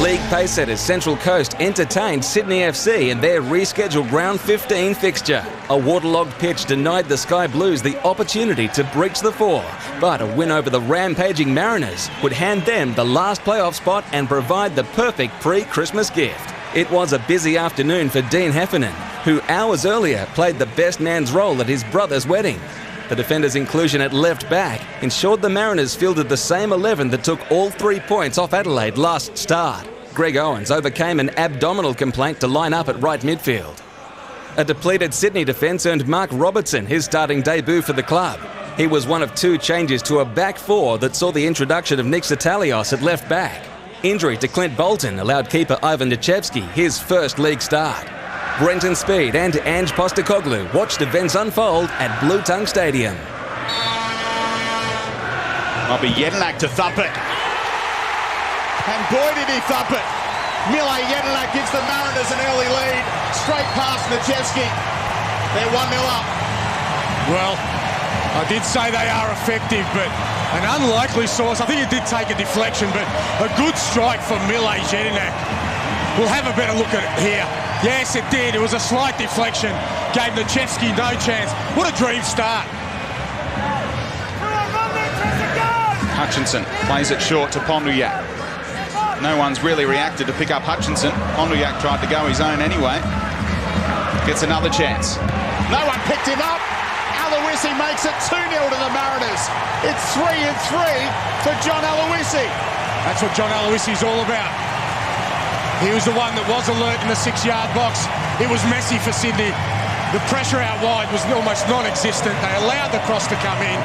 League pacesetters Central Coast entertained Sydney FC in their rescheduled Round 15 fixture. A waterlogged pitch denied the Sky Blues the opportunity to breach the four, but a win over the rampaging Mariners would hand them the last playoff spot and provide the perfect pre-Christmas gift. It was a busy afternoon for Dean Heffernan, who hours earlier played the best man's role at his brother's wedding. The defender's inclusion at left back ensured the Mariners fielded the same 11 that took all 3 points off Adelaide last start. Greg Owens overcame an abdominal complaint to line up at right midfield. A depleted Sydney defence earned Mark Robertson his starting debut for the club. He was one of 2 changes to a back four that saw the introduction of Nick Zatalios at left back. Injury to Clint Bolton allowed keeper Ivan Nichevsky his first league start. Brenton Speed and Ange Postecoglou watched events unfold at Blue Tongue Stadium. Might be Jedinák to thump it. And boy did he thump it. Mile Jedinák gives the Mariners an early lead. Straight past Nichevsky. They're 1-0 up. Well, I did say they are effective, but an unlikely source. I think it did take a deflection, but a good strike from Mile Jedinák. We'll have a better look at it here. Yes, it did. It was a slight deflection. Gave Nichevsky no chance. What a dream start. Hutchinson plays it short to Ponduyak. No one's really reacted to pick up Hutchinson. Ponduyak tried to go his own anyway. Gets another chance. No one picked him up. Aloisi makes it 2-0 to the Mariners. It's 3-3 for John Aloisi. That's what John Aloisi's all about. He was the one that was alert in the 6-yard box. It was messy for Sydney. The pressure out wide was almost non-existent. They allowed the cross to come in.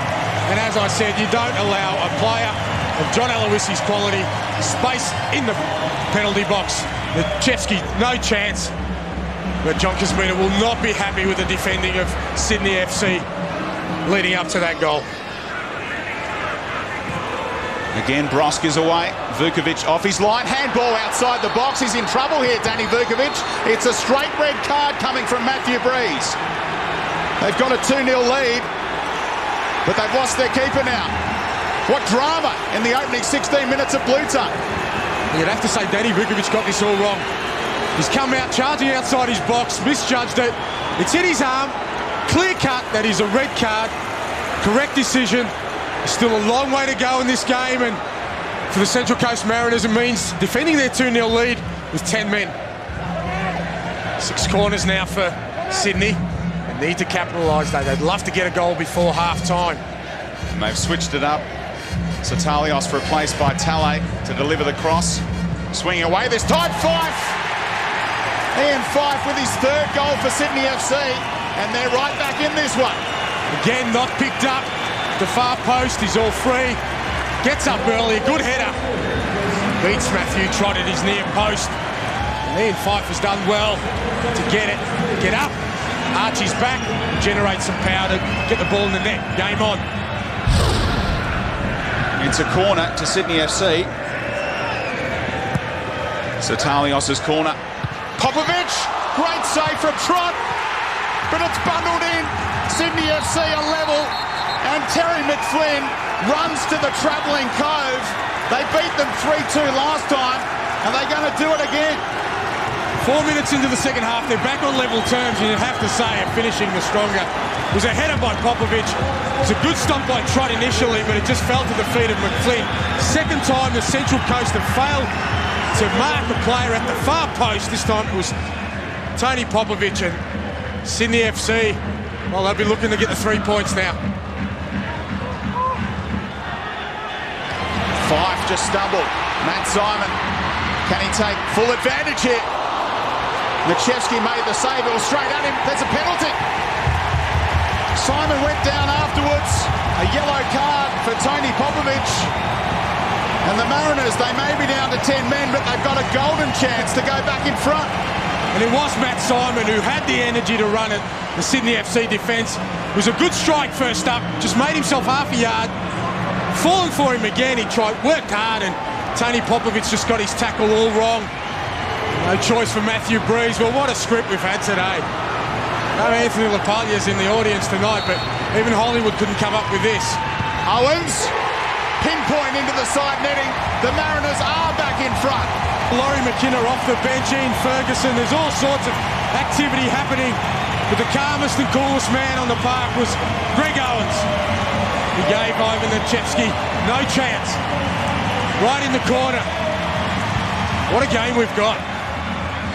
And as I said, you don't allow a player of John Aloisi's quality space in the penalty box. Nichevsky, no chance. But John Kuzmina will not be happy with the defending of Sydney FC leading up to that goal. Again, Brosk is away. Vukovic off his line. Handball outside the box. He's in trouble here, Danny Vukovic. It's a straight red card coming from Matthew Breeze. They've got a 2-0 lead, but they've lost their keeper now. What drama in the opening 16 minutes of Blue Tongue. You'd have to say Danny Vukovic got this all wrong. He's come out charging outside his box, misjudged it. It's hit his arm. Clear cut, that is a red card. Correct decision. Still a long way to go in this game, and for the Central Coast Mariners it means defending their 2-0 lead with 10 men. 6 corners now for Sydney. They need to capitalise though. They'd love to get a goal before half-time. And they've switched it up. Zatalios replaced by Tale to deliver the cross. Swinging away this time, Fife! Ian Fife with his 3rd goal for Sydney FC, and they're right back in this one. Again, not picked up. The far post, he's all free. Gets up early, good header. Beats Matthew Trott at his near post. And Ian Fife has done well to get it, get up. Archie's back, generate some power to get the ball in the net. Game on. It's a corner to Sydney FC. Zatalios' corner. Popovic, great save from Trott, but it's bundled in. Sydney FC are level. And Terry McFlynn runs to the travelling Cove. They beat them 3-2 last time, and they're going to do it again. 4 minutes into the second half, they're back on level terms, and you'd have to say are finishing the stronger. It was a header by Popovic. It was a good stump by Trott initially, but it just fell to the feet of McFlynn. Second time the Central Coast have failed to mark a player at the far post. This time it was Tony Popovic, and Sydney FC, well, they'll be looking to get the 3 points now. Fife just stumbled. Matt Simon, can he take full advantage here? Nichevsky made the save. It was straight at him. There's a penalty. Simon went down afterwards. A yellow card for Tony Popovic. And the Mariners, they may be down to 10 men, but they've got a golden chance to go back in front. And it was Matt Simon who had the energy to run it. The Sydney FC defence. It was a good strike first up. Just made himself half a yard. Fallen for him again. He worked hard, and Tony Popovic just got his tackle all wrong. No choice for Matthew Breeze. Well, what a script we've had today. No Anthony LaPaglia's in the audience tonight, but even Hollywood couldn't come up with this. Owens, pinpoint into the side netting. The Mariners are back in front. Laurie McKinnon off the bench, Ian Ferguson. There's all sorts of activity happening. But the calmest and coolest man on the park was Greg Owens. He gave Ivan Nechevsky no chance. Right in the corner. What a game we've got.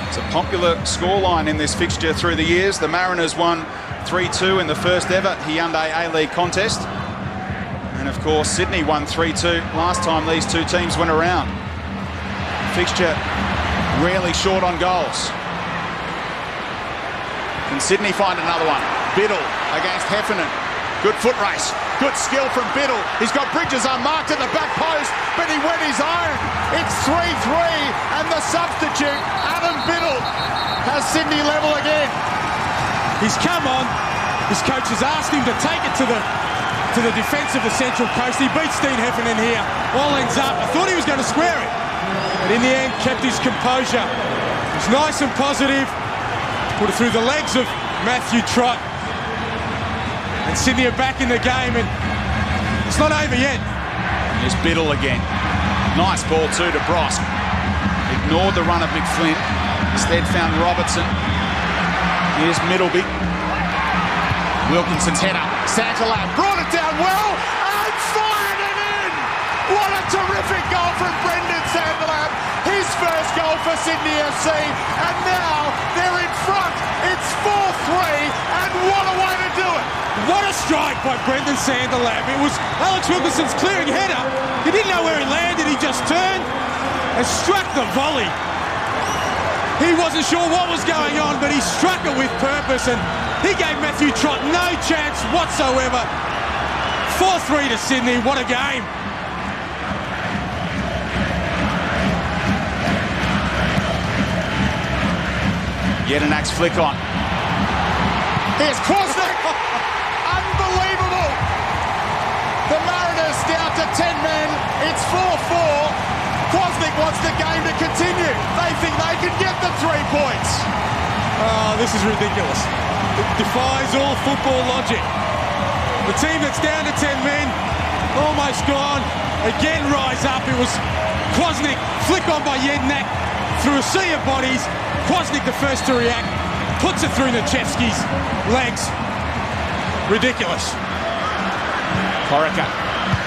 It's a popular scoreline in this fixture through the years. The Mariners won 3-2 in the first ever Hyundai A-League contest. And of course, Sydney won 3-2 last time these two teams went around. Fixture rarely short on goals. Can Sydney find another one? Biddle against Heffernan. Good foot race. Good skill from Biddle. He's got Bridges unmarked at the back post, but he went his own. It's 3-3, and the substitute, Adam Biddle, has Sydney level again. He's come on. His coach has asked him to take it to the defence of the Central Coast. He beats Dean Heffernan here. All ends up. I thought he was going to square it, but in the end, kept his composure. He's nice and positive. Put it through the legs of Matthew Trott. And Sydney are back in the game, and it's not over yet. Here's Biddle again. Nice ball too to Brosk. Ignored the run of McFlynn. Instead found Robertson. Here's Middleby. Wilkinson's header. Santalab brought it down well and fired it in! What a terrific goal from Brendan Santalab. His first goal for Sydney FC, and now they're in front. It's 4-3, and what a way to do it! What a strike by Brendan Santalab. It was Alex Wilkinson's clearing header. He didn't know where he landed. He just turned and struck the volley. He wasn't sure what was going on, but he struck it with purpose, and he gave Matthew Trott no chance whatsoever. 4-3 to Sydney. What a game. Jedinak's flick on. Here's Kwasnik. Unbelievable. The Mariners down to 10 men. It's 4-4. Kwasnik wants the game to continue. They think they can get the 3 points. Oh, this is ridiculous. It defies all football logic. The team that's down to 10 men, almost gone, again rise up. It was Kwasnik, flick on by Jedinak through a sea of bodies. Kwasnik the first to react, puts it through Nechevsky's legs. Ridiculous. Corica,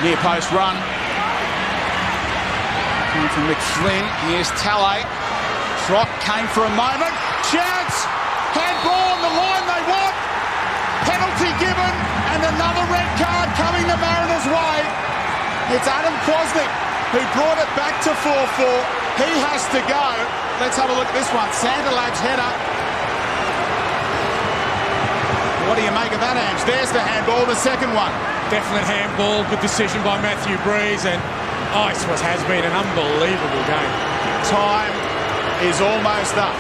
near post run. Coming from McFlynn, here's Talley. Trott came for a moment. Chance, handball on the line they want. Penalty given, and another red card coming the Mariners' way. It's Adam Kwasnik who brought it back to 4-4. He has to go. Let's have a look at this one. Santalab's header. What do you make of that, Ange? There's the handball, the second one. Definite handball. Good decision by Matthew Breeze, and it has been an unbelievable game. Time is almost up.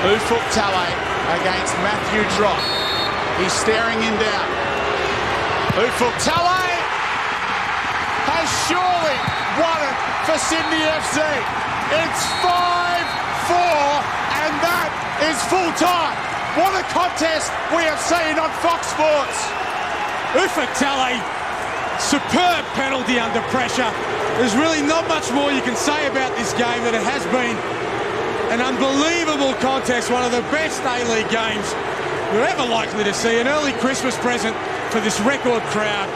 Ufuk Talay against Matthew Trott. He's staring him down. Ufuk Talay has surely won it for Sydney FC. It's 5-4, and that is full time. What a contest we have seen on Fox Sports. Ufuk Talay, superb penalty under pressure. There's really not much more you can say about this game than it has been an unbelievable contest, one of the best A-League games we're ever likely to see. An early Christmas present for this record crowd.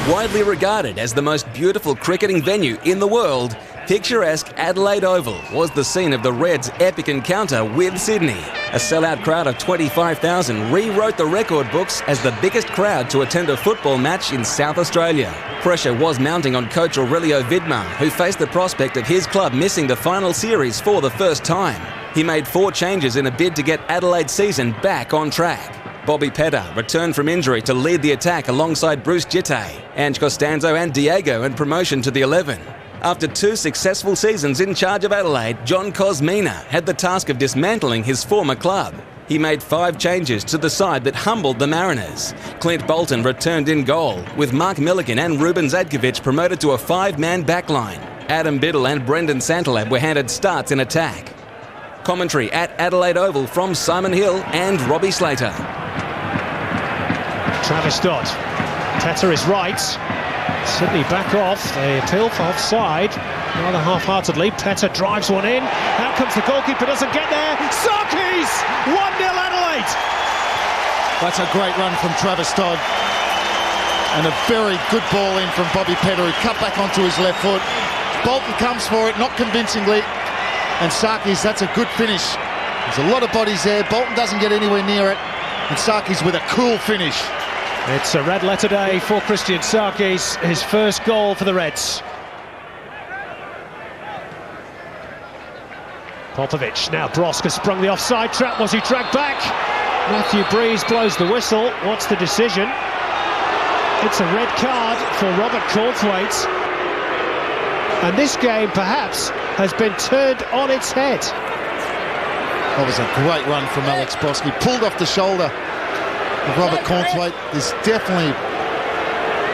Widely regarded as the most beautiful cricketing venue in the world, picturesque Adelaide Oval was the scene of the Reds' epic encounter with Sydney. A sellout crowd of 25,000 rewrote the record books as the biggest crowd to attend a football match in South Australia. Pressure was mounting on coach Aurelio Vidmar, who faced the prospect of his club missing the final series for the first time. He made 4 changes in a bid to get Adelaide's season back on track. Bobby Petter returned from injury to lead the attack alongside Bruce Jitte, Ange Costanzo and Diego and promotion to the 11. After 2 successful seasons in charge of Adelaide, John Kosmina had the task of dismantling his former club. He made 5 changes to the side that humbled the Mariners. Clint Bolton returned in goal, with Mark Milligan and Ruben Zadkovic promoted to a 5-man backline. Adam Biddle and Brendan Santalab were handed starts in attack. Commentary at Adelaide Oval from Simon Hill and Robbie Slater. Travis Dodd. Teta is right. Sydney back off. They appeal for offside. Rather half-heartedly. Petter drives one in. Out comes the goalkeeper, doesn't get there. Sarkis! 1-0 Adelaide! That's a great run from Travis Todd. And a very good ball in from Bobby Petter, who cut back onto his left foot. Bolton comes for it, not convincingly. And Sarkis, that's a good finish. There's a lot of bodies there. Bolton doesn't get anywhere near it. And Sarkis with a cool finish. It's a red letter day for Christian Sarkis, his first goal for the Reds. Popovic, now Brosk has sprung the offside trap. Was he dragged back? Matthew Breeze blows the whistle. What's the decision? It's a red card for Robert Cornthwaite. And this game, perhaps, has been turned on its head. That was a great run from Alex Brosk. He pulled off the shoulder of Robert Cornthwaite. This definitely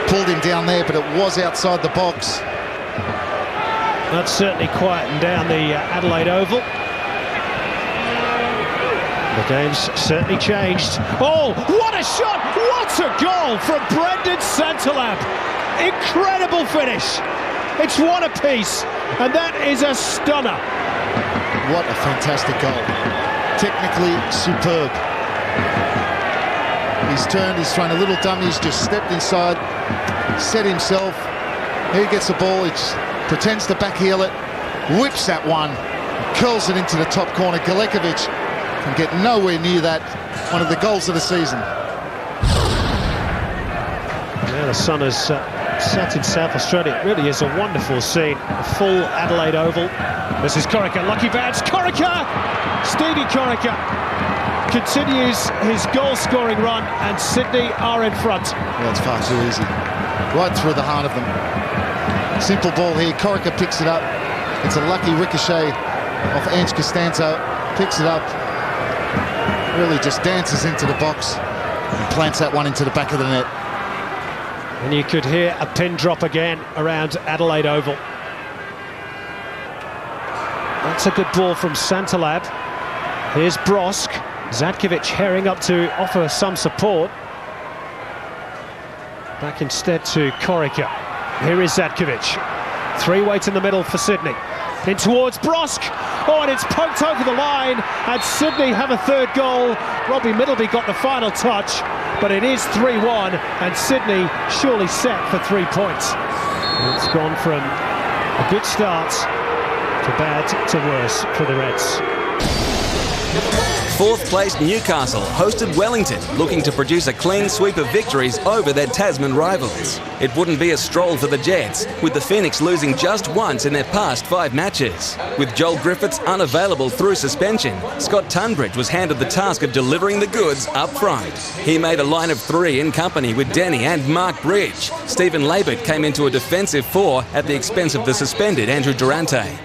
pulled him down there, but it was outside the box. That's certainly quietened down the Adelaide Oval. The game's certainly changed. Oh, what a shot! What a goal from Brendan Santalab! Incredible finish. It's one apiece, and that is a stunner. What a fantastic goal. Technically superb. He's turned, he's thrown a little dummy, he's just stepped inside, set himself. He gets the ball, he pretends to backheel it, whips that one, curls it into the top corner. Galekovic can get nowhere near that. One of the goals of the season. Now the sun has set in South Australia. It really is a wonderful scene. A full Adelaide Oval. This is Corica, lucky bounce. Corica! Stevie Corica continues his goal-scoring run, and Sydney are in front. Well, it's far too easy. Right through the heart of them. Simple ball here. Corica picks it up. It's a lucky ricochet off Ange Costanzo. Picks it up. Really just dances into the box and plants that one into the back of the net. And you could hear a pin drop again around Adelaide Oval. That's a good ball from Santalab. Here's Brosk. Zatkovic herring up to offer some support. Back instead to Corica. Here is Zatkovic. Three weight in the middle for Sydney. In towards Brosk. Oh, and it's poked over the line, and Sydney have a third goal. Robbie Middleby got the final touch, but it is 3-1, and Sydney surely set for 3 points. It's gone from a good start to bad to worse for the Reds. Fourth place Newcastle hosted Wellington, looking to produce a clean sweep of victories over their Tasman rivals. It wouldn't be a stroll for the Jets, with the Phoenix losing just once in their past 5 matches. With Joel Griffiths unavailable through suspension, Scott Tunbridge was handed the task of delivering the goods up front. He made a line of 3 in company with Denny and Mark Bridge. Stephen Labert came into a defensive 4 at the expense of the suspended Andrew Durante.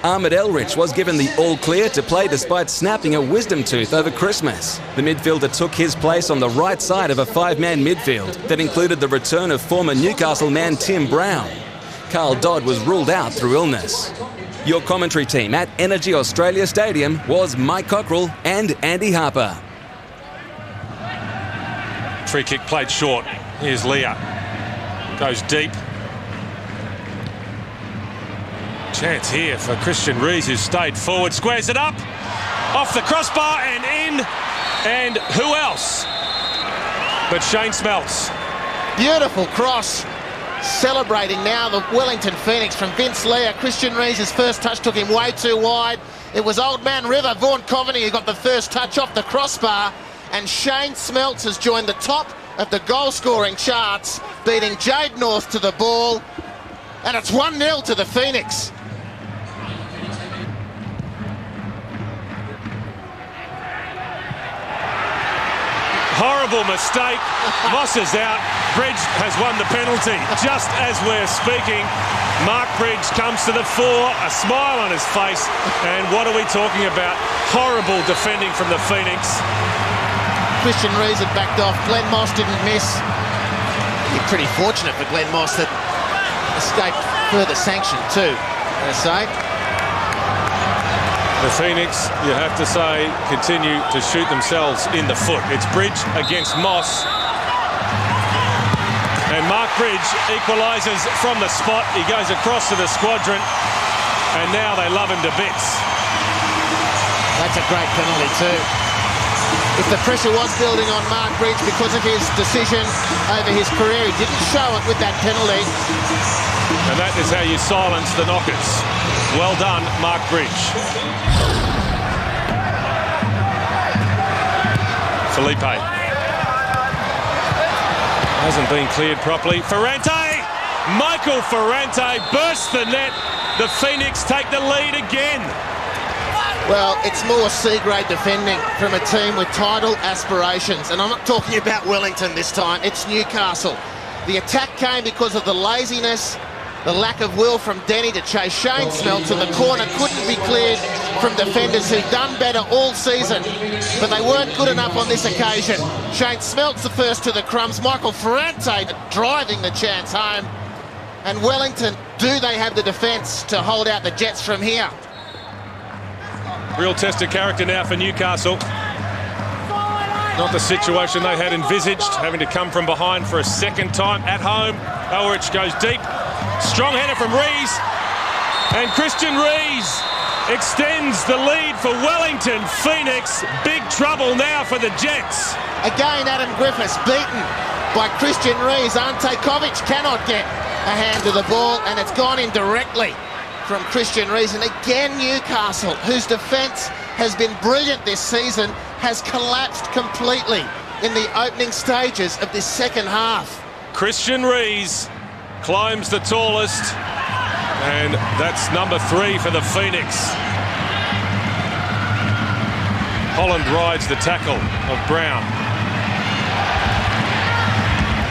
Ahmed Elrich was given the all-clear to play despite snapping a wisdom tooth over Christmas. The midfielder took his place on the right side of a 5-man midfield that included the return of former Newcastle man Tim Brown. Carl Dodd was ruled out through illness. Your commentary team at Energy Australia Stadium was Mike Cockrell and Andy Harper. Free kick played short. Here's Leah. Goes deep. Chance here for Christian Rees, who's stayed forward, squares it up, off the crossbar and in, and who else but Shane Smelts. Beautiful cross, celebrating now the Wellington Phoenix from Vince Leah. Christian Rees' first touch took him way too wide. It was Old Man River, Vaughan Coveney, who got the first touch off the crossbar, and Shane Smelts has joined the top of the goal-scoring charts, beating Jade North to the ball, and it's 1-0 to the Phoenix. Horrible mistake. Moss is out. Bridge has won the penalty. Just as we're speaking, Mark Bridge comes to the fore, a smile on his face, and what are we talking about? Horrible defending from the Phoenix. Christian Rees had backed off. Glenn Moss didn't miss. You're pretty fortunate for Glenn Moss that escaped further sanction too, I say. The Phoenix, you have to say, continue to shoot themselves in the foot. It's Bridge against Moss. And Mark Bridge equalises from the spot. He goes across to the squadron, and now they love him to bits. That's a great penalty too. If the pressure was building on Mark Bridge because of his decision over his career, he didn't show it with that penalty. And that is how you silence the knockers. Well done, Mark Bridge. Felipe. Hasn't been cleared properly. Ferrante! Michael Ferrante bursts the net. The Phoenix take the lead again. Well, it's more C-grade defending from a team with title aspirations. And I'm not talking about Wellington this time, it's Newcastle. The attack came because of the laziness, the lack of will from Denny to chase Shane Smeltz, and the corner couldn't be cleared from defenders who've done better all season, but they weren't good enough on this occasion. Shane Smeltz the first to the crumbs, Michael Ferrante driving the chance home. And Wellington, do they have the defence to hold out the Jets from here? Real test of character now for Newcastle. Not the situation they had envisaged, having to come from behind for a second time at home. Ulrich goes deep. Strong header from Rees. And Christian Rees extends the lead for Wellington. Phoenix, big trouble now for the Jets. Again, Adam Griffiths beaten by Christian Rees. Ante Kovic cannot get a hand to the ball, and it's gone in directly from Christian Rees. And again, Newcastle, whose defence has been brilliant this season, has collapsed completely in the opening stages of this second half. Christian Rees climbs the tallest, and that's number 3 for the Phoenix. Holland rides the tackle of Brown.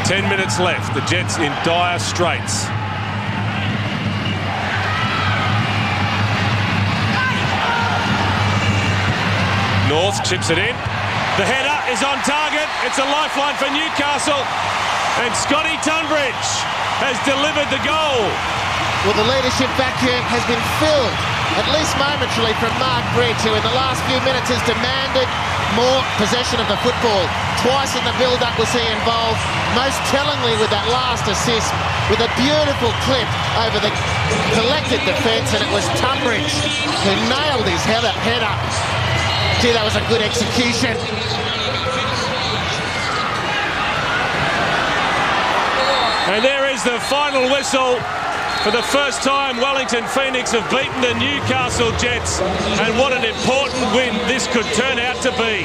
10 minutes left, the Jets in dire straits. North chips it in. The header is on target. It's a lifeline for Newcastle. And Scotty Tunbridge has delivered the goal. Well, the leadership vacuum has been filled, at least momentarily, from Mark Bridge, who in the last few minutes has demanded more possession of the football. Twice in the build-up was he involved, most tellingly with that last assist, with a beautiful clip over the collected defence, and it was Tunbridge who nailed his header. Gee, that was a good execution. And there is the final whistle. For the first time, Wellington Phoenix have beaten the Newcastle Jets. And what an important win this could turn out to be.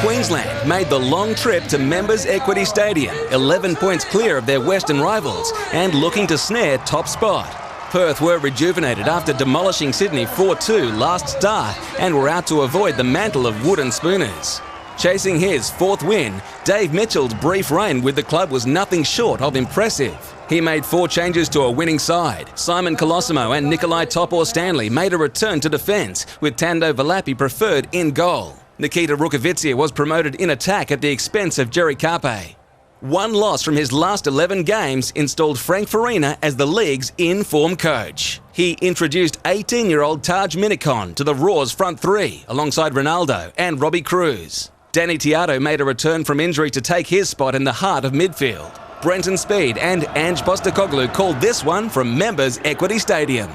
Queensland made the long trip to Members Equity Stadium, 11 points clear of their Western rivals and looking to snare top spot. Perth were rejuvenated after demolishing Sydney 4-2 last start and were out to avoid the mantle of wooden spooners. Chasing his 4th win, Dave Mitchell's brief reign with the club was nothing short of impressive. He made 4 changes to a winning side. Simon Colosimo and Nikolai Topor-Stanley made a return to defence, with Tando Valapi preferred in goal. Nikita Rukavitsia was promoted in attack at the expense of Jerry Carpe. One loss from his last 11 games installed Frank Farina as the league's in-form coach. He introduced 18-year-old Taj Minikon to the Raw's front 3 alongside Ronaldo and Robbie Cruz. Danny Tiato made a return from injury to take his spot in the heart of midfield. Brenton Speed and Ange Postecoglou called this one from Members Equity Stadium.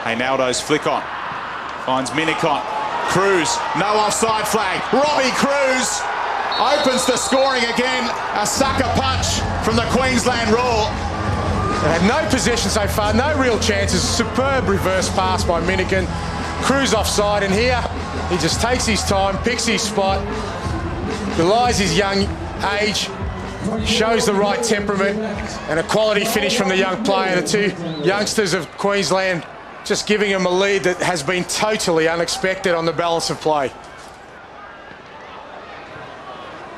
Aynaldo's flick on. Finds Minikon. Cruz, no offside flag. Robbie Cruz opens the scoring again. A sucker punch from the Queensland Raw. They had no possession so far, no real chances. Superb reverse pass by Minikon. Cruz offside, and here he just takes his time, picks his spot, belies his young age, shows the right temperament, and a quality finish from the young player. The 2 youngsters of Queensland just giving him a lead that has been totally unexpected on the balance of play.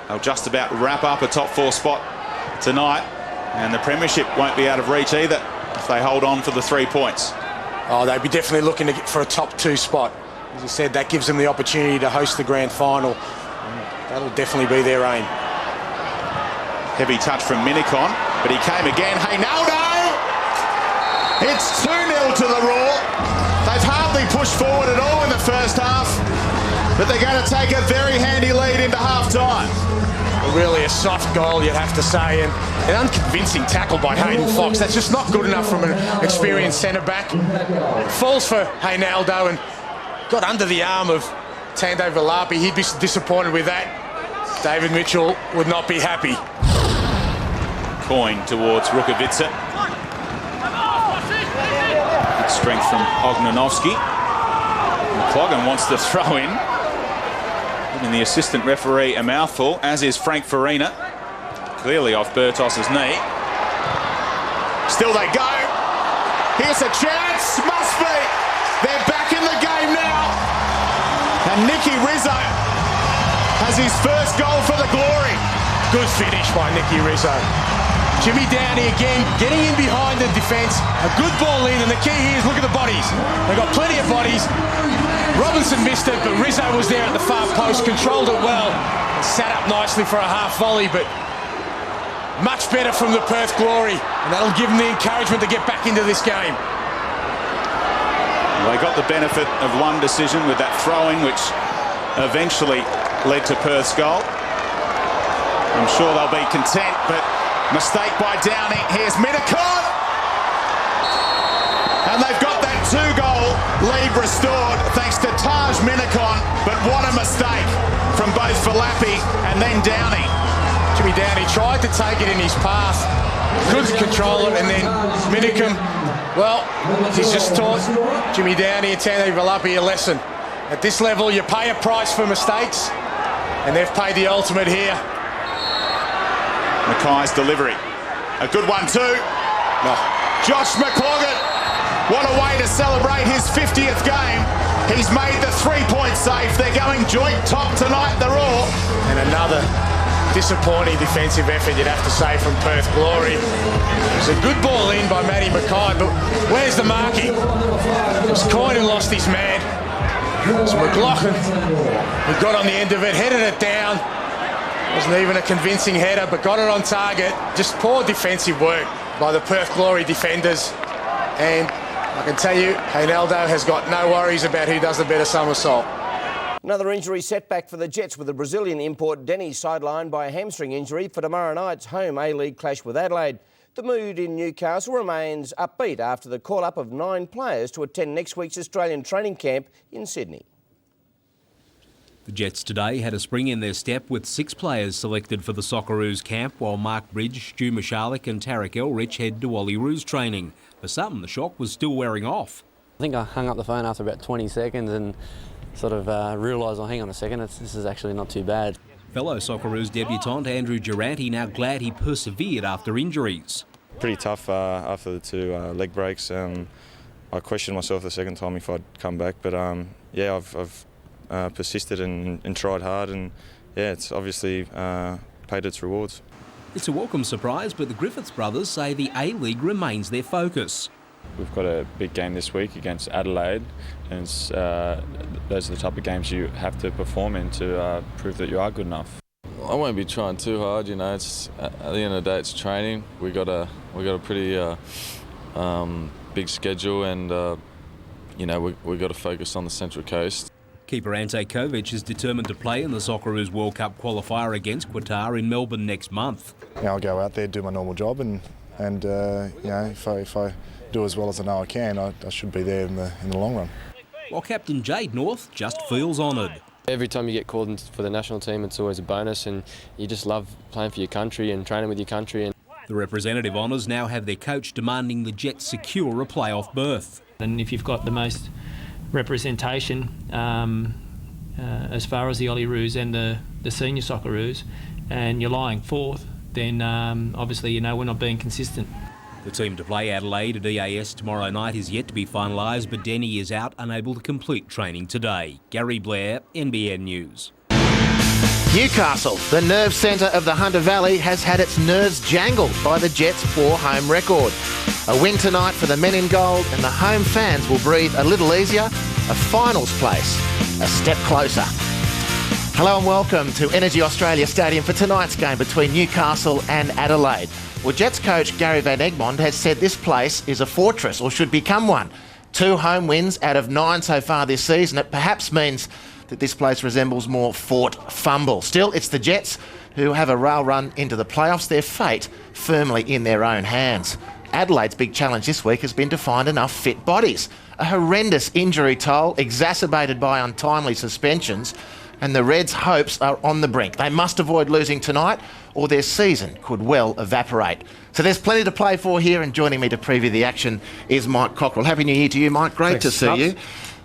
They'll just about wrap up a top 4 spot tonight, and the premiership won't be out of reach either if they hold on for the 3 points. Oh, they'd be definitely looking to get for a top 2 spot. As I said, that gives them the opportunity to host the grand final. That'll definitely be their aim. Heavy touch from Minikon, but he came again. Aynaldo! It's 2-0 to the Raw. They've hardly pushed forward at all in the first half, but they're going to take a very handy lead into half-time. really a soft goal, you'd have to say, and an unconvincing tackle by Hayden Fox. That's just not good enough from an experienced centre-back. Falls for Haynaldo and got under the arm of Tando Valapi. He'd be disappointed with that. David Mitchell would not be happy. Coin towards Rukavica. Good strength from Ognanovski. McLaughlin wants to throw in. Giving the assistant referee a mouthful, as is Frank Farina. Clearly off Bertos's knee. Still they go. Here's a chance. Must be. They're back in the game now. And Nicky Rizzo has his first goal for the Glory. Good finish by Nicky Rizzo. Jimmy Downey again getting in behind the defence. A good ball in, and the key here is look at the bodies. They've got plenty of bodies. Robinson missed it, but Rizzo was there at the far post, controlled it well, and sat up nicely for a half volley, but much better from the Perth Glory, and that'll give them the encouragement to get back into this game. They got the benefit of one decision with that throw-in, which eventually led to Perth's goal. I'm sure they'll be content, but mistake by Downey. Here's Minicon. And they've got that 2-goal lead restored thanks to Taj Minicon. But what a mistake from both Valapi and then Downey. Jimmy Downey tried to take it in his path, couldn't control it, and then Minicon, well, he's just taught Jimmy Downey and Tando Valapi a lesson. At this level, you pay a price for mistakes, and they've paid the ultimate here. Mackay's delivery. A good one too. Oh. Josh McLaughlin. What a way to celebrate his 50th game. He's made the 3-point safe. They're going joint top tonight, the Raw. And another disappointing defensive effort, you'd have to say, from Perth Glory. It was a good ball in by Matty Mackay, but where's the marking? It was Coyne who lost his man. So McLaughlin, who got on the end of it, headed it down. Wasn't even a convincing header, but got it on target. Just poor defensive work by the Perth Glory defenders. And I can tell you, Haynaldo has got no worries about who does the better somersault. Another injury setback for the Jets, with the Brazilian import Denny sidelined by a hamstring injury for tomorrow night's home A-League clash with Adelaide. The mood in Newcastle remains upbeat after the call-up of 9 players to attend next week's Australian training camp in Sydney. The Jets today had a spring in their step with 6 players selected for the Socceroos camp, while Mark Bridge, Stu Michalek and Tarek Elrich head to Olyroos training. For some, the shock was still wearing off. I think I hung up the phone after about 20 seconds and sort of realised, oh, hang on a second, this is actually not too bad. Fellow Socceroos debutant Andrew Durante now glad he persevered after injuries. Pretty tough after the 2 leg breaks. I questioned myself the second time if I'd come back, but yeah, I've persisted and tried hard, and yeah, it's obviously paid its rewards. It's a welcome surprise, but the Griffiths brothers say the A-League remains their focus. We've got a big game this week against Adelaide, and those are the type of games you have to perform in to prove that you are good enough. I won't be trying too hard, you know. It's at the end of the day, it's training. We got a pretty big schedule, and you know, we got to focus on the Central Coast. Keeper Ante Kovic is determined to play in the Socceroos World Cup qualifier against Qatar in Melbourne next month. Yeah, I'll go out there, do my normal job, and you know, if I do as well as I know I can, I should be there in the long run. While Captain Jade North just feels honoured. Every time you get called in for the national team, it's always a bonus, and you just love playing for your country and training with your country. And the representative honours now have their coach demanding the Jets secure a playoff berth. And if you've got the most representation as far as the Olyroos and the senior Socceroos, and you're lying 4th, then obviously, you know, we're not being consistent. The team to play Adelaide at EAS tomorrow night is yet to be finalised, but Denny is out, unable to complete training today. Gary Blair, NBN News. Newcastle, the nerve centre of the Hunter Valley, has had its nerves jangled by the Jets' 4-home record. A win tonight for the men in gold, and the home fans will breathe a little easier. A finals place, a step closer. Hello and welcome to Energy Australia Stadium for tonight's game between Newcastle and Adelaide. Well, Jets coach Gary Van Egmond has said this place is a fortress, or should become one. 2 home wins out of 9 so far this season. It perhaps means that this place resembles more Fort Fumble. Still, it's the Jets who have a rail run into the playoffs, their fate firmly in their own hands. Adelaide's big challenge this week has been to find enough fit bodies. A horrendous injury toll exacerbated by untimely suspensions, and the Reds' hopes are on the brink. They must avoid losing tonight or their season could well evaporate. So there's plenty to play for here, and joining me to preview the action is Mike Cockrell. Happy New Year to you, Mike. Great to see you.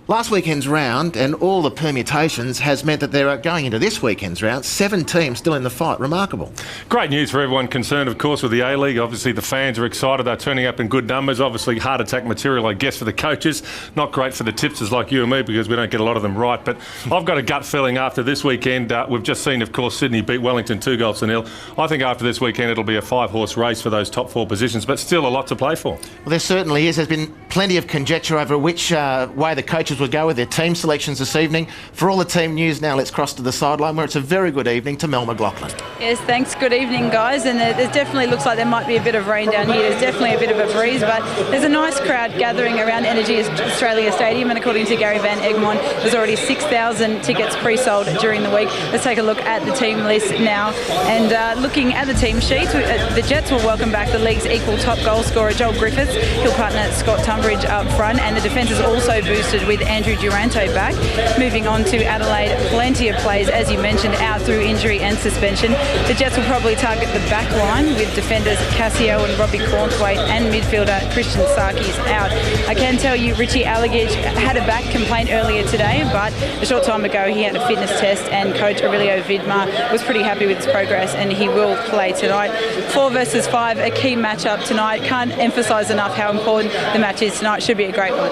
Last weekend's round and all the permutations has meant that there are, going into this weekend's round, 7 teams still in the fight. Remarkable. Great news for everyone concerned, of course, with the A-League. Obviously, the fans are excited. They're turning up in good numbers. Obviously, heart attack material, I guess, for the coaches. Not great for the tipsters like you and me because we don't get a lot of them right. But I've got a gut feeling after this weekend, we've just seen, of course, Sydney beat Wellington 2-0. I think after this weekend, it'll be a 5-horse race for those top 4 positions, but still a lot to play for. Well, there certainly is. There's been plenty of conjecture over which way the coaches would go with their team selections this evening. For all the team news now, let's cross to the sideline where it's a very good evening to Mel McLaughlin. Yes, thanks. Good evening, guys. And there definitely looks like there might be a bit of rain down here. There's definitely a bit of a breeze, but there's a nice crowd gathering around Energy Australia Stadium, and according to Gary Van Egmond, there's already 6,000 tickets pre-sold during the week. Let's take a look at the team list now. And looking at the team sheet, the Jets will welcome back the league's equal top goal scorer, Joel Griffiths. He'll partner Scott Tunbridge up front, and the defence is also boosted with Andrew Durante back. Moving on to Adelaide, plenty of players, as you mentioned, out through injury and suspension. The Jets will probably target the back line with defenders Cassio and Robbie Cornthwaite and midfielder Christian Sarkis out. I can tell you Richie Allegage had a back complaint earlier today, but a short time ago he had a fitness test, and coach Aurelio Vidmar was pretty happy with his progress, and he will play tonight. 4 versus 5, a key matchup tonight. Can't emphasise enough how important the match is tonight. Should be a great one.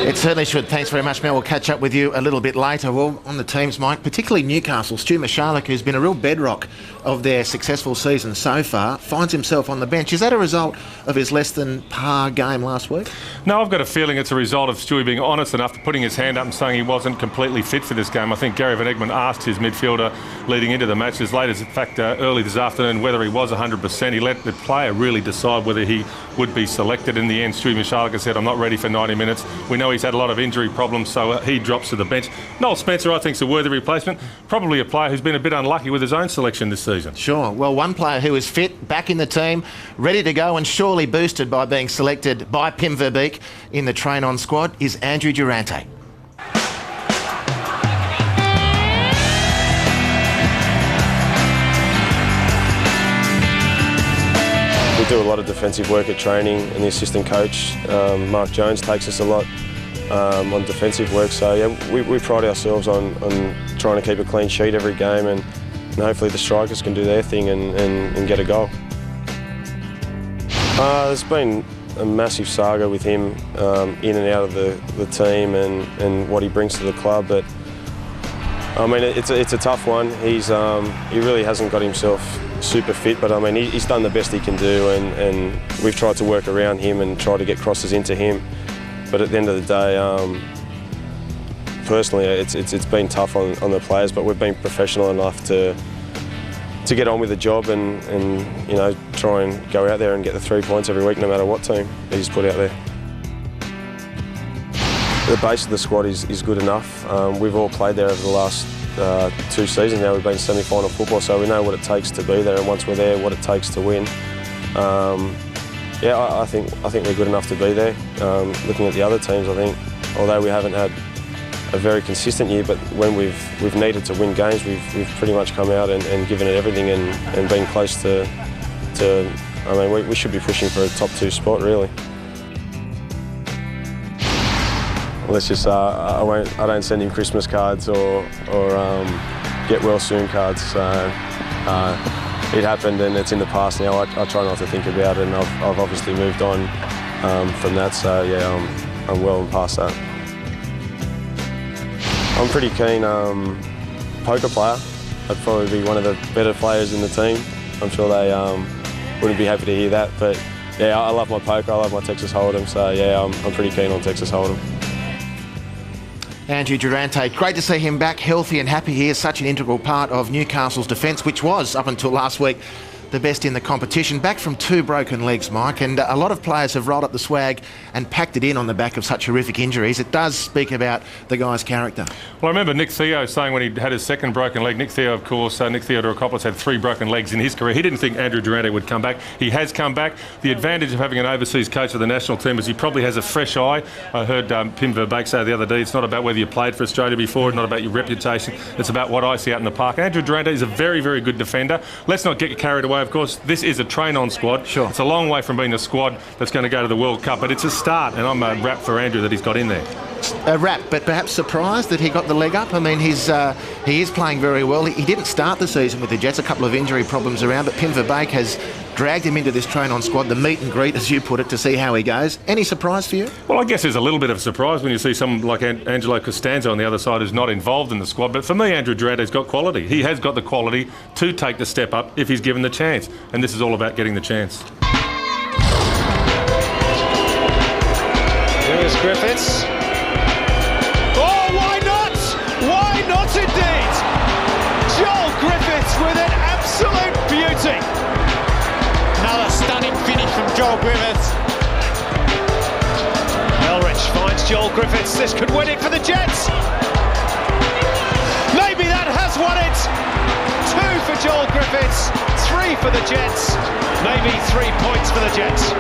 It certainly should. Thanks very much, Mel. We'll catch up with you a little bit later. Well, on the teams, Mike, particularly Newcastle, Stu Michalek, who's been a real bedrock of their successful season so far, finds himself on the bench. Is that a result of his less than par game last week? No, I've got a feeling it's a result of Stewie being honest enough to putting his hand up and saying he wasn't completely fit for this game. I think Gary Van Egmond asked his midfielder leading into the match, as late as, in fact, early this afternoon, whether he was 100%. He let the player really decide whether he would be selected. In the end, Stewie Michalek said, I'm not ready for 90 minutes. We know he's had a lot of injury problems, so he drops to the bench. Noel Spencer, I think, is a worthy replacement. Probably a player who's been a bit unlucky with his own selection this season. Sure. Well, one player who is fit, back in the team, ready to go, and surely boosted by being selected by Pim Verbeek in the train-on squad is Andrew Durante. We do a lot of defensive work at training, and the assistant coach, Mark Jones, takes us a lot on defensive work. So yeah, we pride ourselves on trying to keep a clean sheet every game, and hopefully the strikers can do their thing and get a goal. There's been a massive saga with him in and out of the team and what he brings to the club, but I mean it's a tough one. He really hasn't got himself super fit, but I mean he's done the best he can do, and we've tried to work around him and try to get crosses into him. But at the end of the day, personally, it's been tough on the players, but we've been professional enough to get on with the job and you know, try and go out there and get the 3 points every week, no matter what team he's put out there. The base of the squad is good enough. We've all played there over the last 2 seasons now. We've been semi-final football, so we know what it takes to be there, and once we're there, what it takes to win. Yeah, I think we're good enough to be there. Looking at the other teams, I think, although we haven't had a very consistent year, but when we've needed to win games, we've pretty much come out and given it everything and been close to I mean, we should be pushing for a top 2 spot, really. Let's just I don't send him Christmas cards or get well soon cards. It happened and it's in the past now. I try not to think about it, and I've obviously moved on from that. So yeah, I'm well past that. I'm pretty keen poker player. I'd probably be one of the better players in the team. I'm sure they wouldn't be happy to hear that, but yeah, I love my poker. I love my Texas Hold'em. So yeah, I'm pretty keen on Texas Hold'em. Andrew Durante, great to see him back healthy and happy. He is such an integral part of Newcastle's defence, which was, up until last week, the best in the competition. Back from 2 broken legs, Mike, and a lot of players have rolled up the swag and packed it in on the back of such horrific injuries. It does speak about the guy's character. Well, I remember Nick Theo saying when he had his second broken leg, Nick Theo, of course, Nick Theodorakopoulos had 3 broken legs in his career. He didn't think Andrew Durante would come back. He has come back. The advantage of having an overseas coach of the national team is he probably has a fresh eye. I heard Pim Verbeek say the other day, it's not about whether you played for Australia before, it's not about your reputation, it's about what I see out in the park. Andrew Durante is a very, very good defender. Let's not get carried away, of course. This is a train-on squad. Sure. It's a long way from being a squad that's going to go to the World Cup, but it's a start, and I'm a rap for Andrew that he's got in there. A wrap, but perhaps surprised that he got the leg up. I mean, he is playing very well. He didn't start the season with the Jets, a couple of injury problems around, but Pim Verbeek has dragged him into this train-on squad, the meet and greet, as you put it, to see how he goes. Any surprise for you? Well, I guess there's a little bit of surprise when you see someone like Angelo Costanzo on the other side who's not involved in the squad, but for me, Andrew Durante's got quality. He has got the quality to take the step up if he's given the chance, and this is all about getting the chance. Here's Griffiths. Oh, why not? Why not indeed? Joel Griffiths with an absolute beauty. Another stunning finish from Joel Griffiths. Elrich finds Joel Griffiths. This could win it for the Jets. Maybe that has won it. 2 for Joel Griffiths, 3 for the Jets. Maybe 3 points for the Jets.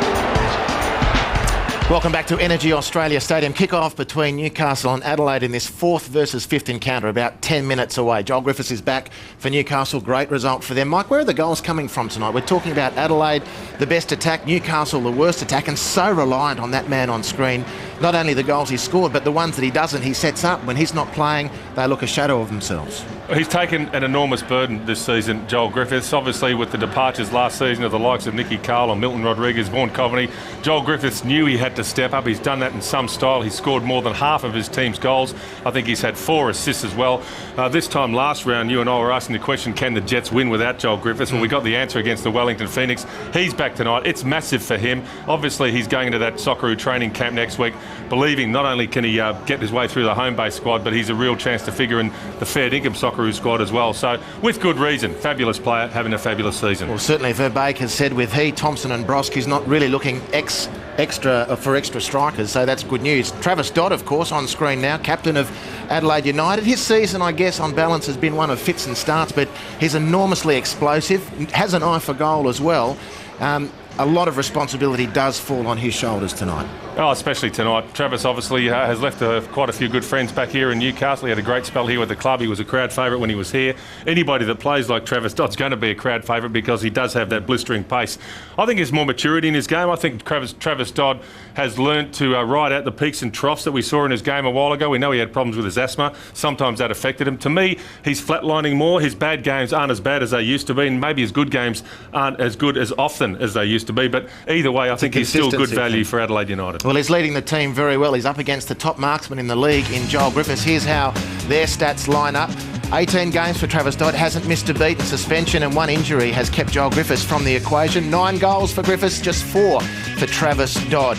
Welcome back to Energy Australia Stadium. Kick-off between Newcastle and Adelaide in this 4th versus 5th encounter, about 10 minutes away. Joel Griffiths is back for Newcastle. Great result for them. Mike, where are the goals coming from tonight? We're talking about Adelaide, the best attack, Newcastle, the worst attack, and so reliant on that man on screen. Not only the goals he scored, but the ones that he doesn't, he sets up. When he's not playing, they look a shadow of themselves. He's taken an enormous burden this season, Joel Griffiths. Obviously, with the departures last season of the likes of Nicky Carl and Milton Rodriguez, Vaughan Coveney, Joel Griffiths knew he had to step up. He's done that in some style. He's scored more than half of his team's goals. I think he's had 4 assists as well. This time last round, you and I were asking the question, can the Jets win without Joel Griffiths? Well, we got the answer against the Wellington Phoenix. He's back tonight. It's massive for him. Obviously, he's going into that Socceroo training camp next week, believing not only can he get his way through the home base squad, but he's a real chance to figure in the fair dinkum Socceroo squad as well. So, with good reason, fabulous player, having a fabulous season. Well, certainly Verbeek has said with Thompson and Brosk, he's not really looking extra strikers, so that's good news. Travis Dodd, of course, on screen now, captain of Adelaide United. His season, I guess, on balance has been one of fits and starts, but he's enormously explosive, has an eye for goal as well. A lot of responsibility does fall on his shoulders tonight. Oh, especially tonight. Travis obviously has left quite a few good friends back here in Newcastle. He had a great spell here with the club. He was a crowd favourite when he was here. Anybody that plays like Travis Dodd's going to be a crowd favourite because he does have that blistering pace. I think there's more maturity in his game. I think Travis Dodd has learnt to ride out the peaks and troughs that we saw in his game a while ago. We know he had problems with his asthma. Sometimes that affected him. To me, he's flatlining more. His bad games aren't as bad as they used to be, and maybe his good games aren't as good as often as they used to be. But either way, I think he's still good value for Adelaide United. Well, he's leading the team very well. He's up against the top marksman in the league in Joel Griffiths. Here's how their stats line up. 18 games for Travis Dodd, hasn't missed a beat. Suspension and 1 injury has kept Joel Griffiths from the equation. 9 goals for Griffiths, just 4 for Travis Dodd.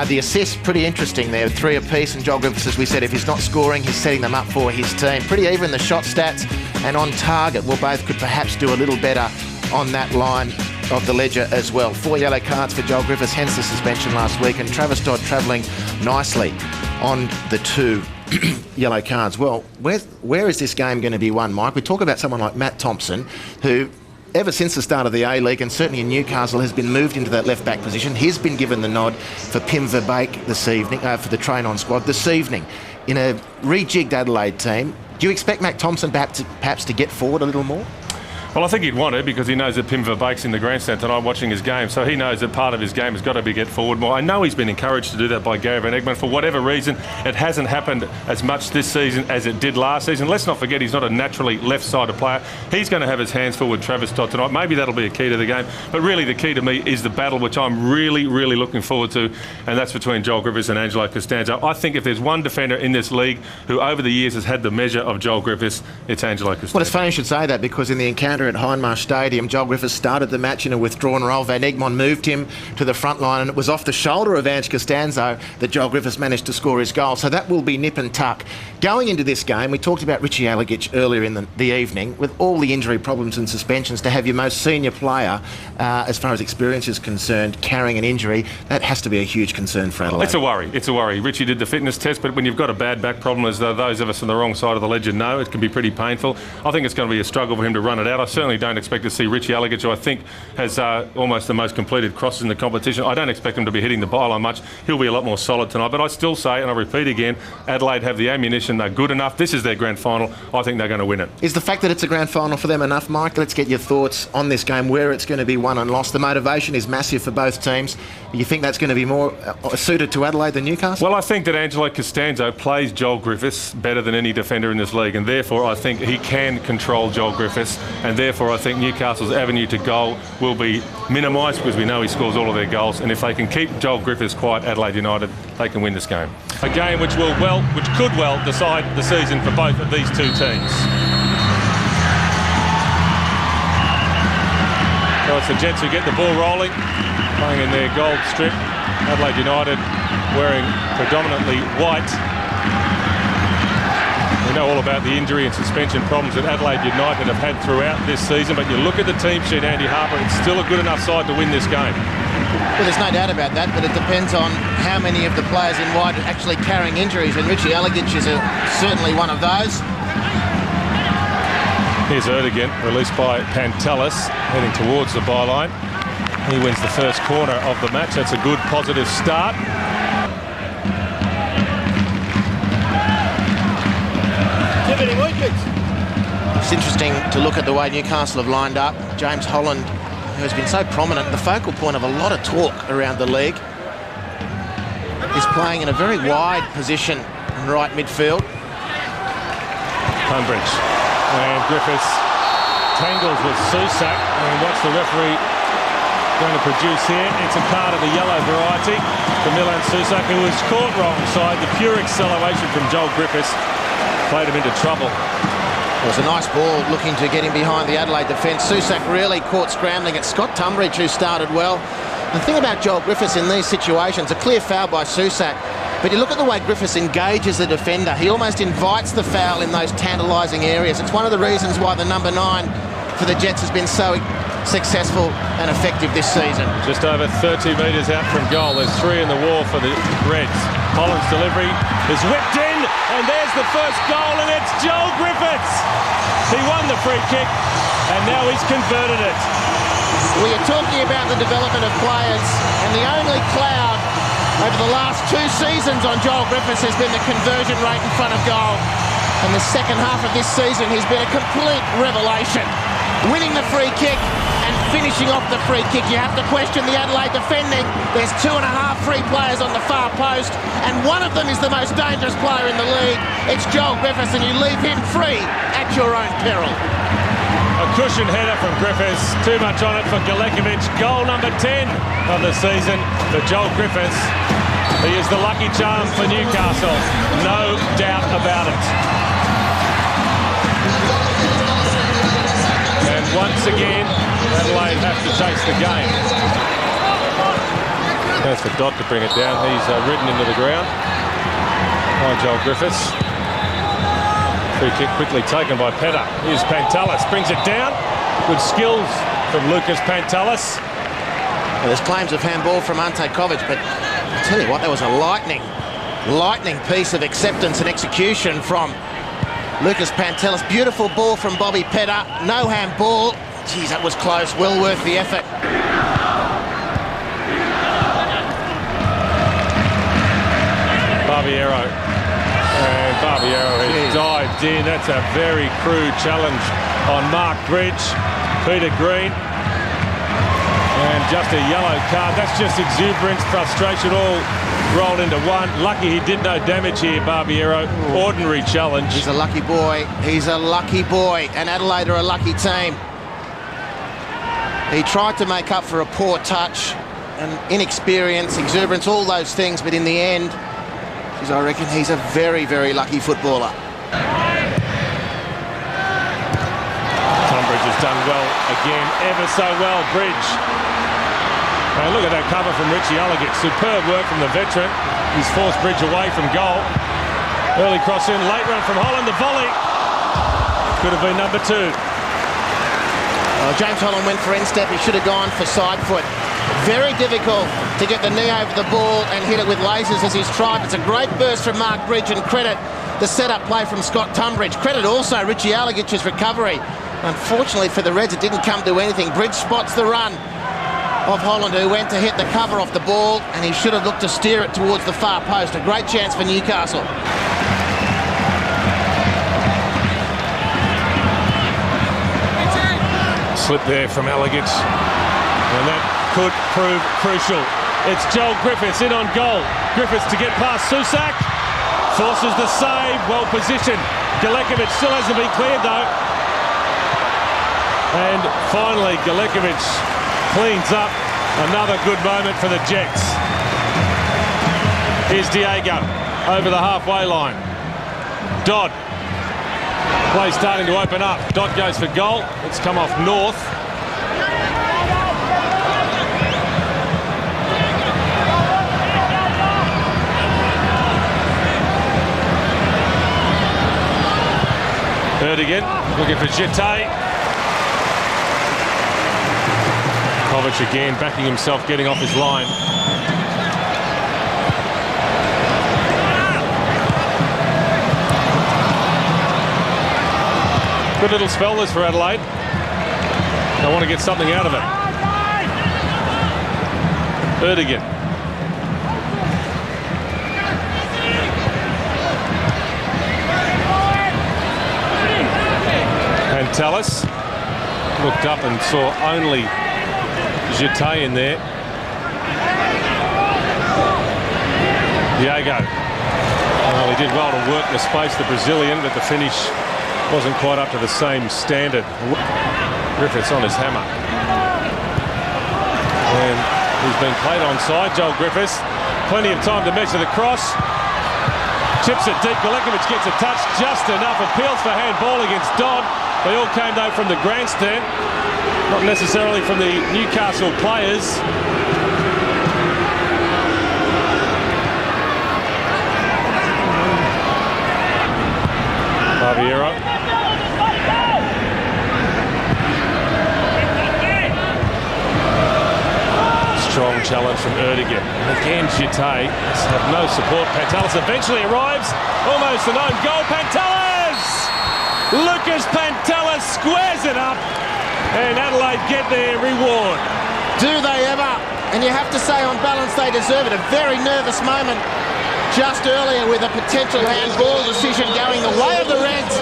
The assists, pretty interesting there, 3 apiece, and Joel Griffiths, as we said, if he's not scoring, he's setting them up for his team. Pretty even the shot stats, and on target, well, both could perhaps do a little better on that line of the ledger as well. 4 yellow cards for Joel Griffiths, hence the suspension last week, and Travis Dodd travelling nicely on the 2 yellow cards. Well, where is this game going to be won, Mike? We talk about someone like Matt Thompson, who ever since the start of the A-League, and certainly in Newcastle, has been moved into that left-back position. He's been given the nod for Pim Verbeek this evening, for the train-on squad this evening. In a rejigged Adelaide team, do you expect Matt Thompson perhaps to get forward a little more? Well, I think he'd want to because he knows that Pim Verbeek's in the grandstand tonight watching his game, so he knows that part of his game has got to be get forward more. I know he's been encouraged to do that by Gary Van Egmond. For whatever reason, it hasn't happened as much this season as it did last season. Let's not forget he's not a naturally left-sided player. He's going to have his hands full with Travis Dodd tonight. Maybe that'll be a key to the game, but really the key to me is the battle, which I'm really, really looking forward to, and that's between Joel Griffiths and Angelo Costanzo. I think if there's one defender in this league who over the years has had the measure of Joel Griffiths, it's Angelo Costanzo. Well, it's funny you should say that, because in the encounter at Hindmarsh Stadium. Joel Griffiths started the match in a withdrawn role. Van Egmond moved him to the front line, and it was off the shoulder of Ange Costanzo that Joel Griffiths managed to score his goal. So that will be nip and tuck. Going into this game, we talked about Richie Alagic earlier in the evening. With all the injury problems and suspensions, to have your most senior player, as far as experience is concerned, carrying an injury, that has to be a huge concern for Adelaide. It's a worry. It's a worry. Richie did the fitness test, but when you've got a bad back problem, as those of us on the wrong side of the ledger know, it can be pretty painful. I think it's going to be a struggle for him to run it out. I certainly don't expect to see Richie Alagic, who I think has almost the most completed crosses in the competition. I don't expect him to be hitting the byline much. He'll be a lot more solid tonight. But I still say, and I repeat again, Adelaide have the ammunition. They're good enough. This is their grand final. I think they're going to win it. Is the fact that it's a grand final for them enough, Mike? Let's get your thoughts on this game, where it's going to be won and lost. The motivation is massive for both teams. You think that's going to be more suited to Adelaide than Newcastle? Well, I think that Angelo Costanzo plays Joel Griffiths better than any defender in this league, and therefore I think he can control Joel Griffiths, and therefore I think Newcastle's avenue to goal will be minimised, because we know he scores all of their goals, and if they can keep Joel Griffiths quiet, Adelaide United, they can win this game. A game which could well decide the season for both of these two teams. So it's the Jets who get the ball rolling, playing in their gold strip. Adelaide United wearing predominantly white. We know all about the injury and suspension problems that Adelaide United have had throughout this season, but you look at the team sheet, Andy Harper, it's still a good enough side to win this game. Well, there's no doubt about that, but it depends on how many of the players in white are actually carrying injuries, and Richie Alagic is certainly one of those. Here's Erdogan, released by Pantelis, heading towards the byline. He wins the first corner of the match. That's a good, positive start. It's interesting to look at the way Newcastle have lined up. James Holland, who has been so prominent, the focal point of a lot of talk around the league, is playing in a very wide position in right midfield. Tunbridge and Griffiths tangles with Susak, and what's the referee going to produce here? It's a card of the yellow variety for Milan Susak, who was caught wrong side. The pure acceleration from Joel Griffiths played him into trouble. It was a nice ball looking to get him behind the Adelaide defence. Susak really caught scrambling. It's Scott Tunbridge who started well. The thing about Joel Griffiths in these situations, a clear foul by Susak, but you look at the way Griffiths engages the defender. He almost invites the foul in those tantalising areas. It's one of the reasons why the number 9 for the Jets has been so successful and effective this season. Just over 30 metres out from goal. There's 3 in the wall for the Reds. Holland's delivery is whipped in, and there's the first goal, and it's Joel Griffiths. He won the free kick, and now he's converted it. We are talking about the development of players, and the only cloud over the last 2 seasons on Joel Griffiths has been the conversion rate in front of goal. And the second half of this season, he's been a complete revelation. Winning the free kick and finishing off the free kick. You have to question the Adelaide defending. There's 2.5 free players on the far post, and one of them is the most dangerous player in the league. It's Joel Griffiths, and you leave him free at your own peril. A cushion header from Griffiths. Too much on it for Galekovic. Goal number 10 of the season for Joel Griffiths. He is the lucky charm for Newcastle. No doubt about it. And once again, Adelaide have to chase the game. There's for Dot to bring it down. He's ridden into the ground by Joel Griffiths. Free kick quickly taken by Pedder. Here's Pantelis, brings it down. Good skills from Lucas Pantelis. Well, there's claims of handball from Ante Kovic, but I tell you what, that was a lightning piece of acceptance and execution from Lucas Pantelis. Beautiful ball from Bobby Pedder. No handball. Geez, that was close. Well worth the effort. Barbiero. And Barbiero has dived in. That's a very crude challenge on Mark Bridge. Peter Green. And just a yellow card. That's just exuberance, frustration, all rolled into one. Lucky he did no damage here, Barbiero. Ordinary challenge. He's a lucky boy. He's a lucky boy. And Adelaide are a lucky team. He tried to make up for a poor touch and inexperience, exuberance, all those things, but in the end, I reckon he's a very, very lucky footballer. Bridge has done well again, ever so well, Bridge. And look at that cover from Richie Alligat. Superb work from the veteran. He's forced Bridge away from goal. Early cross in, late run from Holland. The volley could have been number 2. Well, James Holland went for instep. He should have gone for side foot. Very difficult to get the knee over the ball and hit it with lasers as he's tried. It's a great burst from Mark Bridge, and credit the setup play from Scott Tunbridge. Credit also Richie Alligat's recovery. Unfortunately for the Reds, it didn't come to anything. Bridge spots the run of Holland, who went to hit the cover off the ball, and he should have looked to steer it towards the far post. A great chance for Newcastle. Slip there from Alligat, and that could prove crucial. It's Joel Griffiths in on goal. Griffiths to get past Susak. Forces the save, well positioned. Galekovic still hasn't been cleared though. And finally Galekovic cleans up. Another good moment for the Jets. Here's Diego over the halfway line. Dodd. Play starting to open up. Dodd goes for goal. It's come off North. Erdogan looking for Jete. Kovic again backing himself, getting off his line. Good little spell this for Adelaide. They want to get something out of it. Erdogan. Pantelis looked up and saw only Jete in there. Diego. Well, he did well to work the space, the Brazilian, but the finish wasn't quite up to the same standard. Griffiths on his hammer. And he's been played onside, Joel Griffiths. Plenty of time to measure the cross. Chips it deep. Galekovic gets a touch just enough. Appeals for handball against Dodd. They all came though from the grandstand, not necessarily from the Newcastle players. Barbiero. Strong challenge from Erdogan. Again, Jete have no support. Pantelis eventually arrives. Almost an own goal. Pantelis! Lucas Pantelis squares it up. And Adelaide get their reward. Do they ever? And you have to say, on balance, they deserve it. A very nervous moment just earlier with a potential handball decision going the way of the Reds.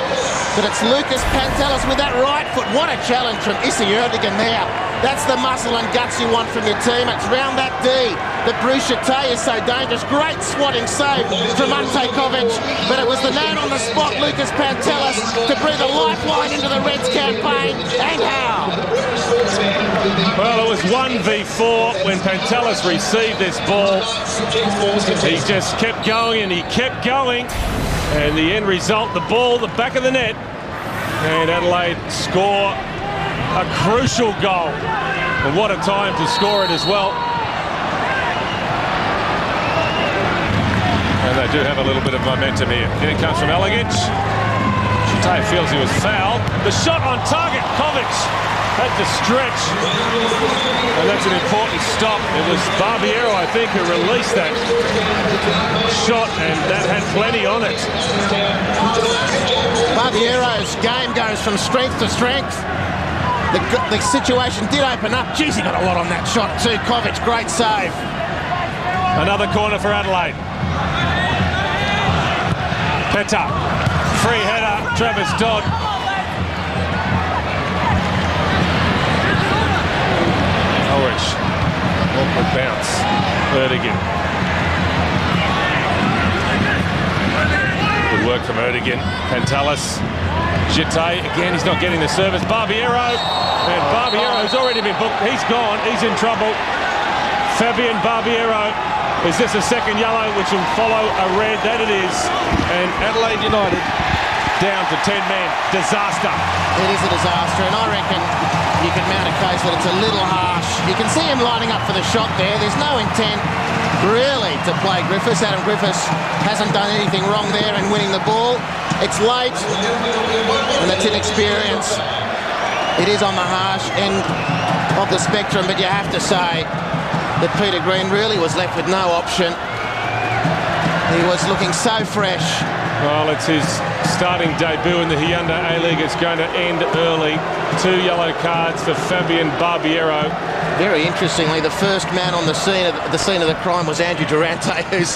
But it's Lucas Pantelis with that right foot. What a challenge from Issy Erdogan there. That's the muscle and guts you want from your team. It's round that D that Bruce Jete is so dangerous. Great swatting save from Ante Kovic. But it was the man on the spot, Lucas Pantelis, to breathe a lifeline into the Reds campaign. And how? Well, it was 1v4 when Pantelis received this ball. He just kept going and he kept going. And the end result, the ball, the back of the net. And Adelaide score a crucial goal. And what a time to score it as well. And they do have a little bit of momentum here. Here it comes from Alligat. Jete feels he was fouled. The shot on target, Kovic had to stretch. And that's an important stop. It was Barbiero, I think, who released that shot, and that had plenty on it. Barbiero's game goes from strength to strength. The situation did open up. Jeez, he got a lot on that shot too. Kovic, great save. Another corner for Adelaide. Peta, free header, Travis Dodd. Ulrich, awkward bounce. Erdogan. Good work from Erdogan. Pantelis. Jete, again, he's not getting the service. Barbiero, and Barbiero's already been booked. He's gone, he's in trouble. Fabian Barbiero. Is this a second yellow which will follow a red? That it is. And Adelaide United down to 10 men. Disaster. It is a disaster, and I reckon you can mount a case that it's a little harsh. You can see him lining up for the shot there. There's no intent really to play Griffiths. Adam Griffiths hasn't done anything wrong there in winning the ball. It's late, and it's inexperience. It is on the harsh end of the spectrum, but you have to say that Peter Green really was left with no option. He was looking so fresh. Well, it's his starting debut in the Hyundai A-League. It's going to end early. 2 yellow cards for Fabian Barbiero. Very interestingly, the first man on the scene of the crime was Andrew Durante, who's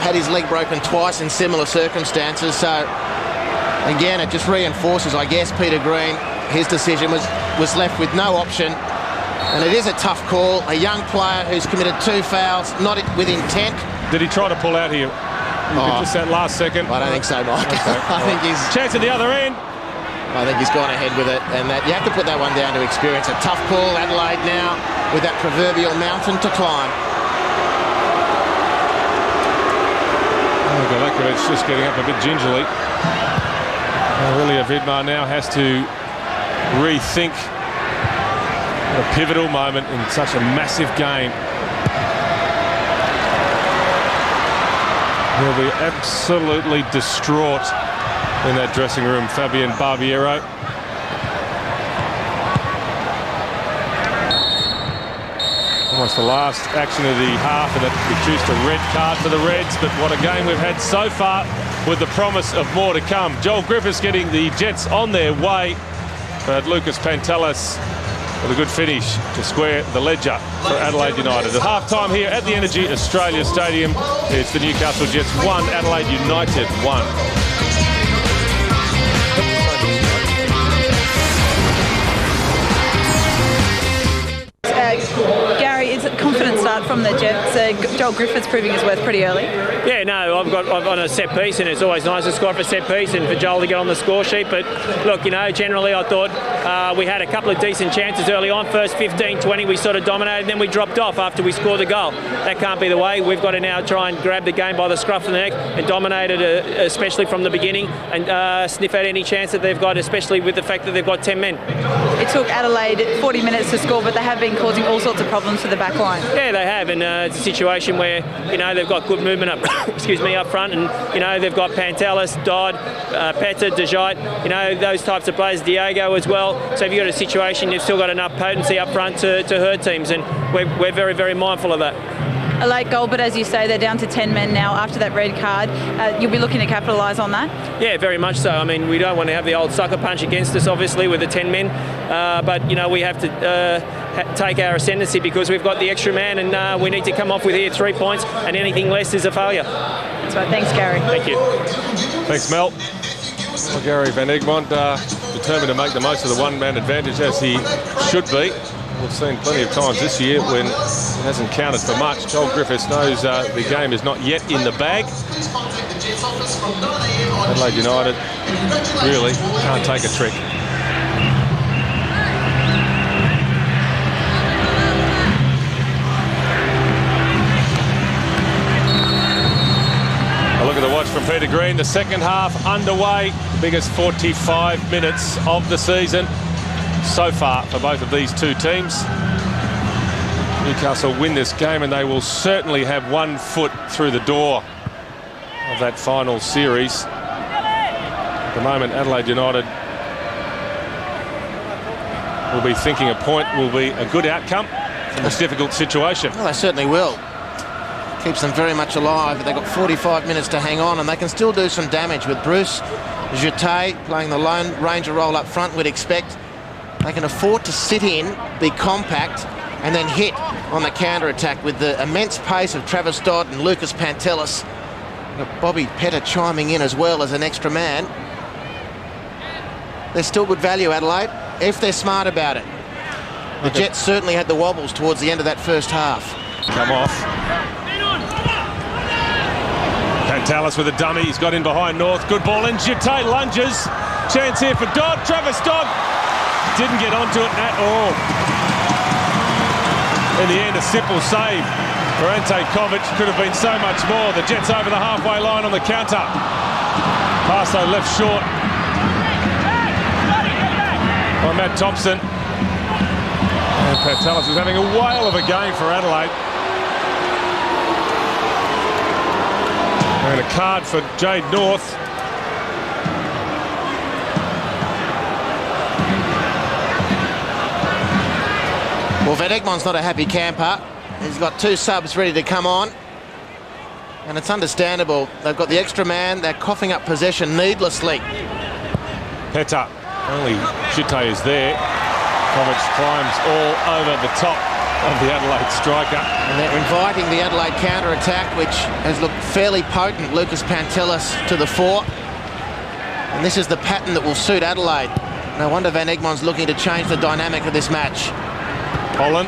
had his leg broken twice in similar circumstances. So, again, it just reinforces, I guess, Peter Green. His decision was left with no option. And it is a tough call. A young player who's committed 2 fouls, not with intent. Did he try to pull out here? Just that last second? I don't think so, Mike. Okay. I think he's... Chance at the other end. I think he's gone ahead with it, and that you have to put that one down to experience. A tough call, Adelaide now, with that proverbial mountain to climb. Galekovic just getting up a bit gingerly. Aurelia Vidmar now has to rethink a pivotal moment in such a massive game. He'll be absolutely distraught in that dressing room, Fabian Barbiero. Almost the last action of the half, and it produced a red card for the Reds, but what a game we've had so far with the promise of more to come. Joel Griffiths getting the Jets on their way, but Lucas Pantelis with a good finish to square the ledger for Adelaide United. At half-time here at the Energy Australia Stadium, it's the Newcastle Jets 1, Adelaide United 1. Gary, it's a confident start from the Jets. Joel Griffiths proving his worth pretty early. Yeah, no, I've on a set piece, and it's always nice to score for a set piece and for Joel to get on the score sheet. But look, generally I thought we had a couple of decent chances early on. First 15, 20, we sort of dominated, then we dropped off after we scored the goal. That can't be the way. We've got to now try and grab the game by the scruff of the neck and dominate it, especially from the beginning, and sniff at any chance that they've got, especially with the fact that they've got 10 men. It took Adelaide 40 minutes to score, but they have been causing all sorts of problems for the back line. Yeah, they have, and it's a situation where they've got good movement up, up front, and they've got Pantelis, Dodd, Peta, Dejite, those types of players, Diego as well. So if you've got a situation, you've still got enough potency up front to hurt teams, and we're very, very mindful of that. A late goal, but as you say, they're down to 10 men now after that red card. You'll be looking to capitalise on that? Yeah, very much so. I mean, we don't want to have the old sucker punch against us, obviously, with the 10 men. But, we have to take our ascendancy because we've got the extra man, and we need to come off with here 3 points, and anything less is a failure. That's right. Thanks, Gary. Thank you. Thanks, Mel. Well, Gary Van Egmond determined to make the most of the one-man advantage, as he should be. We've seen plenty of times this year when it hasn't counted for much. Joel Griffiths knows the game is not yet in the bag. Adelaide United really can't take a trick. A look at the watch from Peter Green. The second half underway. The biggest 45 minutes of the season so far for both of these two teams. Newcastle win this game, and they will certainly have 1 foot through the door of that final series. At the moment, Adelaide United will be thinking a point will be a good outcome from this difficult situation. Well, they certainly will. Keeps them very much alive, but they've got 45 minutes to hang on, and they can still do some damage with Bruce Jeté playing the lone ranger role up front. We'd expect they can afford to sit in, be compact, and then hit on the counter-attack with the immense pace of Travis Dodd and Lucas Pantelis. Bobby Petta chiming in as well as an extra man. They're still good value, Adelaide, if they're smart about it. The Jets certainly had the wobbles towards the end of that first half. Come off. Pantelis with a dummy. He's got in behind North. Good ball in. Jeté lunges. Chance here for Dodd. Travis Dodd didn't get onto it at all. In the end, a simple save for Ante Kovic. Could have been so much more. The Jets over the halfway line on the counter. Pass though left short by Matt Thompson. And Patelis is having a whale of a game for Adelaide. And a card for Jade North. Well, Van Egmont's not a happy camper. He's got 2 subs ready to come on. And it's understandable. They've got the extra man. They're coughing up possession needlessly. Peta, only Chite is there. Kovic climbs all over the top of the Adelaide striker. And they're inviting the Adelaide counter-attack, which has looked fairly potent. Lucas Pantelis to the fore. And this is the pattern that will suit Adelaide. No wonder Van Egmont's looking to change the dynamic of this match. Holland,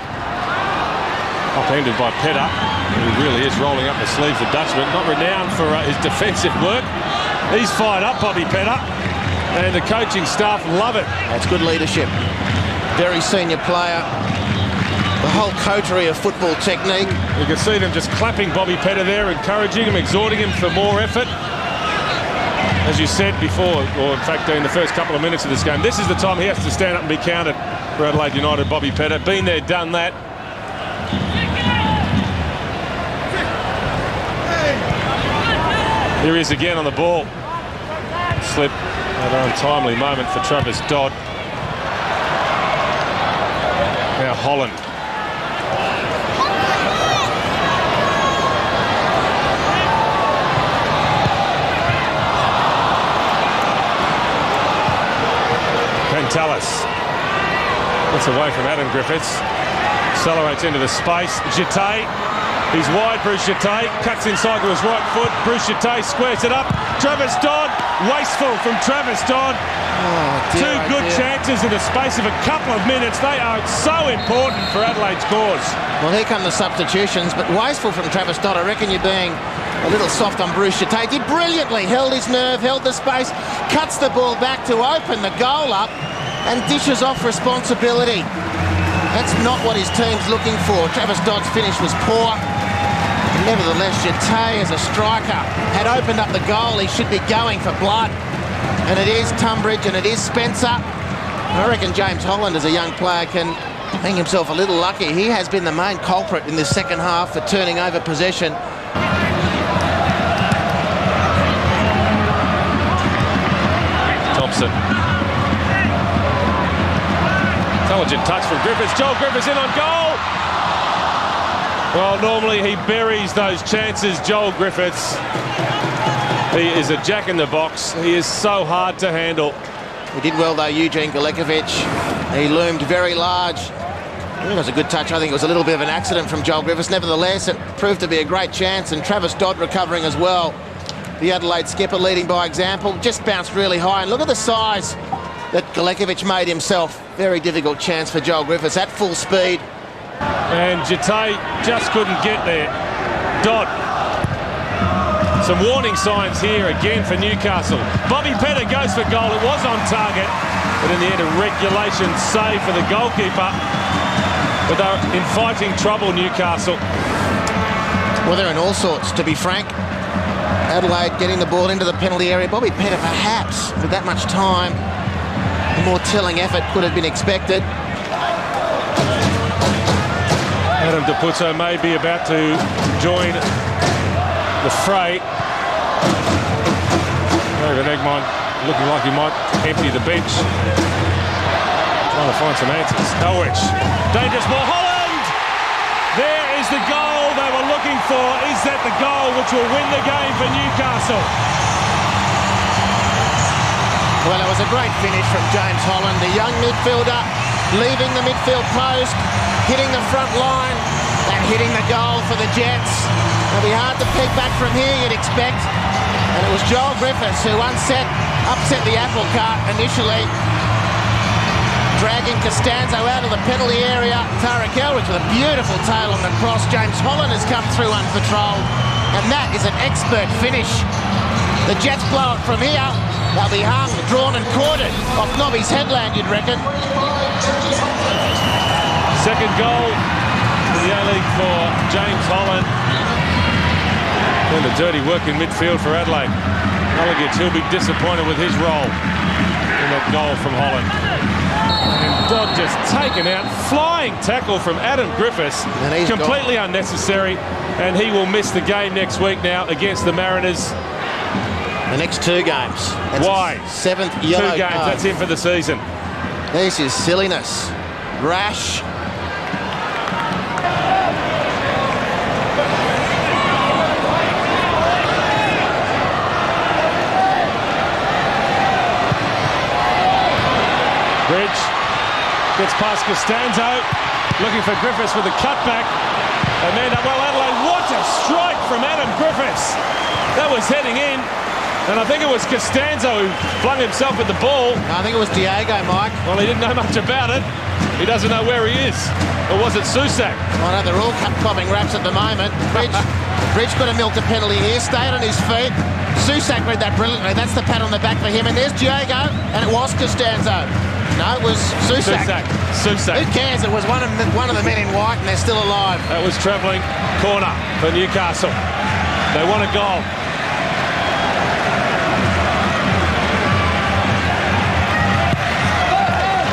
upended by Peta, who really is rolling up the sleeves of Dutchman. Not renowned for his defensive work. He's fired up, Bobby Peta, and the coaching staff love it. That's good leadership. Very senior player. The whole coterie of football technique. You can see them just clapping Bobby Peta there, encouraging him, exhorting him for more effort. As you said before, or in fact in the first couple of minutes of this game, this is the time he has to stand up and be counted for Adelaide United. Bobby Peta, been there, done that. Here he is again on the ball. Slip at an untimely moment for Travis Dodd. Now Holland. Pantelis gets away from Adam Griffiths. Accelerates into the space. Chite. He's wide, Bruce Chite. Cuts inside to his right foot. Bruce Chite squares it up. Travis Dodd. Wasteful from Travis Dodd. Two good chances in the space of a couple of minutes. They are so important for Adelaide's cause. Well, here come the substitutions, but wasteful from Travis Dodd. I reckon you're being a little soft on Bruce Chite. He brilliantly held his nerve, held the space, cuts the ball back to open the goal up and dishes off responsibility. That's not what his team's looking for. Travis Dodd's finish was poor. Nevertheless, Chite as a striker had opened up the goal. He should be going for blood. And it is Tunbridge and it is Spencer. And I reckon James Holland as a young player can hang himself a little lucky. He has been the main culprit in this second half for turning over possession. Thompson. Intelligent touch from Griffiths. Joel Griffiths in on goal. Well, normally he buries those chances, Joel Griffiths. He is a jack-in-the-box. He is so hard to handle. He did well, though, Eugene Galekovic. He loomed very large. It was a good touch. I think it was a little bit of an accident from Joel Griffiths. Nevertheless, it proved to be a great chance, and Travis Dodd recovering as well. The Adelaide skipper leading by example. Just bounced really high. And look at the size that Galekovic made himself. Very difficult chance for Joel Griffiths at full speed. And Chite just couldn't get there. Dodd. Some warning signs here again for Newcastle. Bobby Peta goes for goal. It was on target, but in the end a regulation save for the goalkeeper. But they're in fighting trouble, Newcastle. Well, they're in all sorts, to be frank. Adelaide getting the ball into the penalty area. Bobby Peta, perhaps, with that much time, a more telling effort could have been expected. Adam Deputo may be about to join the fray. Van Egmont looking like he might empty the bench. Trying to find some answers. Elrich. Dangerous ball. Holland! There is the goal they were looking for. Is that the goal which will win the game for Newcastle? Well, it was a great finish from James Holland, the young midfielder, leaving the midfield post, hitting the front line and hitting the goal for the Jets. It'll be hard to pick back from here, you'd expect. And it was Joel Griffiths who upset the apple cart initially, dragging Costanzo out of the penalty area. Tarek Elrich with a beautiful tail on the cross. James Holland has come through unpatrolled, and that is an expert finish. The Jets blow it from here. They'll be hung, drawn and quartered off Nobby's headland, you'd reckon. Second goal in the A-League for James Holland. And the dirty work in midfield for Adelaide. Mulligans, he'll be disappointed with his role in that goal from Holland. And Dodd just taken out. Flying tackle from Adam Griffiths. Completely unnecessary. And he will miss the game next week now against the Mariners. The next 2 games. That's Why? 7th yellow 2 games. card. That's him for the season. This is silliness. Rash. Bridge gets past Costanzo, looking for Griffiths with a cutback. And then, well, Adelaide, what a strike from Adam Griffiths. That was heading in, and I think it was Costanzo who flung himself at the ball. I think it was Diego, Mike. Well, he didn't know much about it. He doesn't know where he is. Or was it Susak? I know they're all copping raps at the moment. Bridge could have milked a penalty here, stayed on his feet. Susak read that brilliantly. That's the pat on the back for him. And there's Diego, and it was Costanzo. No, it was Susak. Susak. Who cares? It was one of the men in white, and they're still alive. That was travelling corner for Newcastle. They want a goal.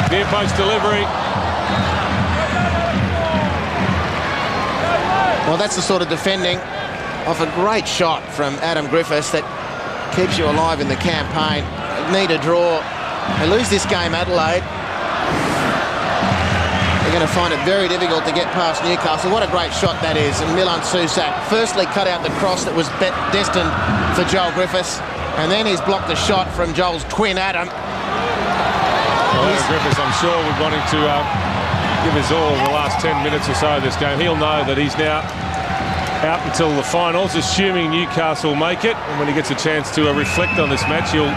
Near post delivery. Well, that's the sort of defending off a great shot from Adam Griffiths that keeps you alive in the campaign. Need a draw. They lose this game, Adelaide. They're going to find it very difficult to get past Newcastle. What a great shot that is. And Milan Susak firstly cut out the cross that was destined for Joel Griffiths, and then he's blocked the shot from Joel's twin, Adam. Well, Adam Griffiths, I'm sure, we're wanting to give his all the last 10 minutes or so of this game. He'll know that he's now out until the finals, assuming Newcastle make it. And when he gets a chance to reflect on this match, he'll,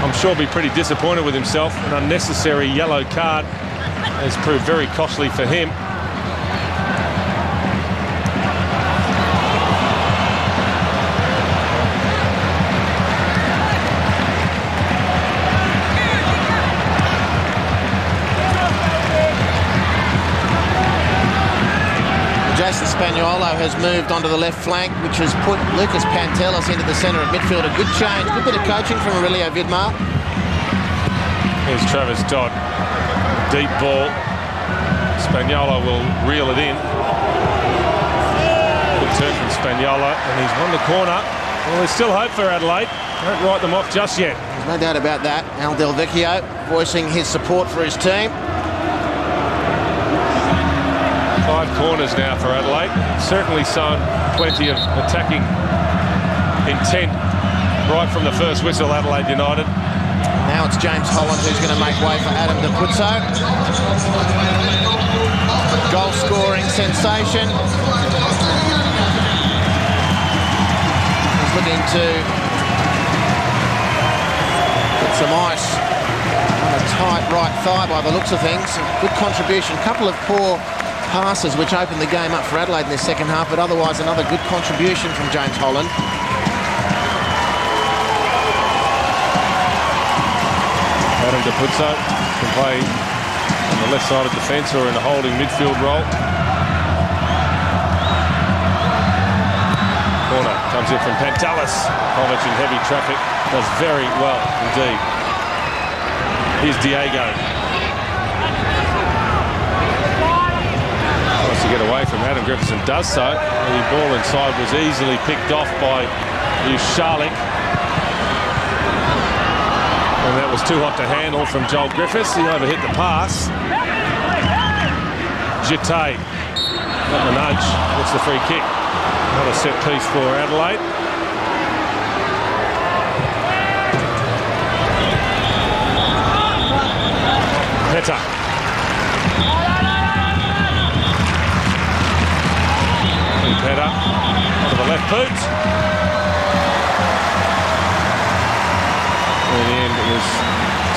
I'm sure, be pretty disappointed with himself. An unnecessary yellow card has proved very costly for him. Jason Spagnuolo has moved onto the left flank, which has put Lucas Pantelis into the centre of midfield. A good change, good bit of coaching from Aurelio Vidmar. Here's Travis Dodd. Deep ball. Spagnuolo will reel it in. Good turn from Spagnuolo, and he's won the corner. Well, there's still hope for Adelaide. Don't write them off just yet. There's no doubt about that. Al Del Vecchio voicing his support for his team. 5 corners now for Adelaide. Certainly shown plenty of attacking intent right from the first whistle, Adelaide United. Now it's James Holland who's going to make way for Adam Dapuzzo. Goal scoring sensation. He's looking to get some ice on a tight right thigh by the looks of things. Good contribution. Couple of poor passes which opened the game up for Adelaide in the second half, but otherwise another good contribution from James Holland. Adam Dapuzzo can play on the left side of defence or in a holding midfield role. Corner comes in from Pantelis. Kovic in heavy traffic, does very well indeed. Here's Diego. Wants to get away from Adam Griffiths and does so. The ball inside was easily picked off by Ushalik. And that was too hot to handle from Joel Griffiths. He overhit the pass. Jete got the nudge. Gets the free kick. Another set piece for Adelaide. Peta. Peta onto the left boot. In the end, it was